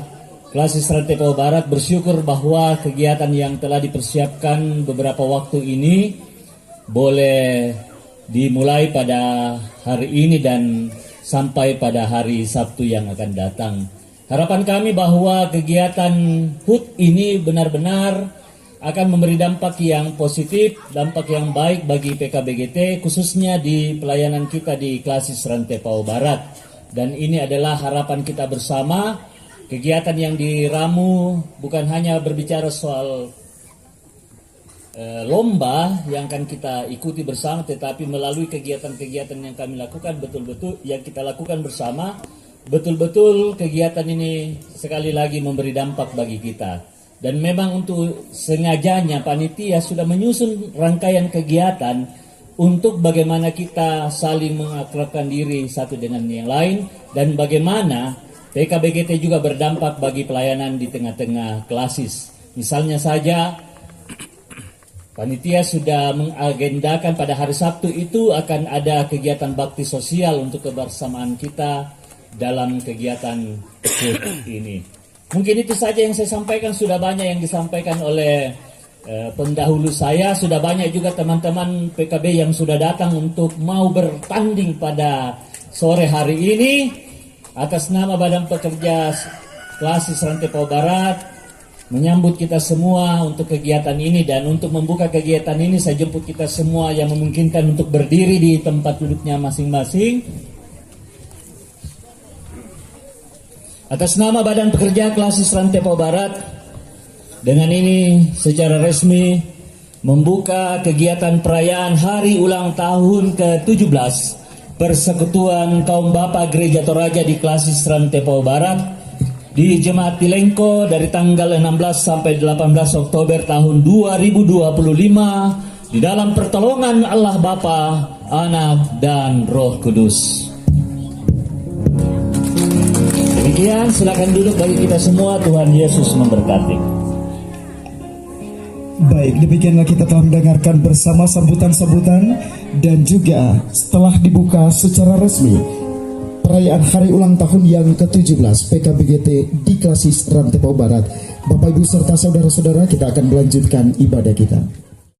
Klasis Rantepao Barat bersyukur bahwa kegiatan yang telah dipersiapkan beberapa waktu ini boleh dimulai pada hari ini dan sampai pada hari Sabtu yang akan datang. Harapan kami bahwa kegiatan HUT ini benar-benar akan memberi dampak yang positif, dampak yang baik bagi PKBGT, khususnya di pelayanan kita di Klasis Rantepao Barat. Dan ini adalah harapan kita bersama. Kegiatan yang diramu bukan hanya berbicara soal lomba yang akan kita ikuti bersama, tetapi melalui kegiatan-kegiatan yang kami lakukan betul-betul yang kita lakukan bersama, betul-betul kegiatan ini sekali lagi memberi dampak bagi kita. Dan memang untuk sengajanya panitia sudah menyusun rangkaian kegiatan untuk bagaimana kita saling mengakrabkan diri satu dengan yang lain, dan bagaimana PKBGT juga berdampak bagi pelayanan di tengah-tengah klasis. Misalnya saja, panitia sudah mengagendakan pada hari Sabtu itu akan ada kegiatan bakti sosial untuk kebersamaan kita dalam kegiatan ini. Mungkin itu saja yang saya sampaikan, sudah banyak yang disampaikan oleh pendahulu saya, sudah banyak juga teman-teman PKB yang sudah datang untuk mau bertanding pada sore hari ini. Atas nama Badan Pekerja Klasis Rantai Pau Barat, menyambut kita semua untuk kegiatan ini, dan untuk membuka kegiatan ini saya jemput kita semua yang memungkinkan untuk berdiri di tempat duduknya masing-masing. Atas nama Badan Pekerja Klasis Rantai Pau Barat, dengan ini secara resmi membuka kegiatan perayaan Hari Ulang Tahun ke-17 Persekutuan Kaum Bapa Gereja Toraja di Klasis Rantai Pau Barat di Jemaat Tilengko dari tanggal 16 sampai 18 Oktober tahun 2025 di dalam pertolongan Allah Bapa, Anak, dan Roh Kudus. Demikian, silakan duduk bagi kita semua. Tuhan Yesus memberkati. Baik, demikianlah kita telah mendengarkan bersama sambutan-sambutan dan juga setelah dibuka secara resmi perayaan Hari Ulang Tahun yang ke-17 PKBGT di Klasis Rantai Pau Barat. Bapak Ibu serta saudara-saudara, kita akan melanjutkan ibadah kita.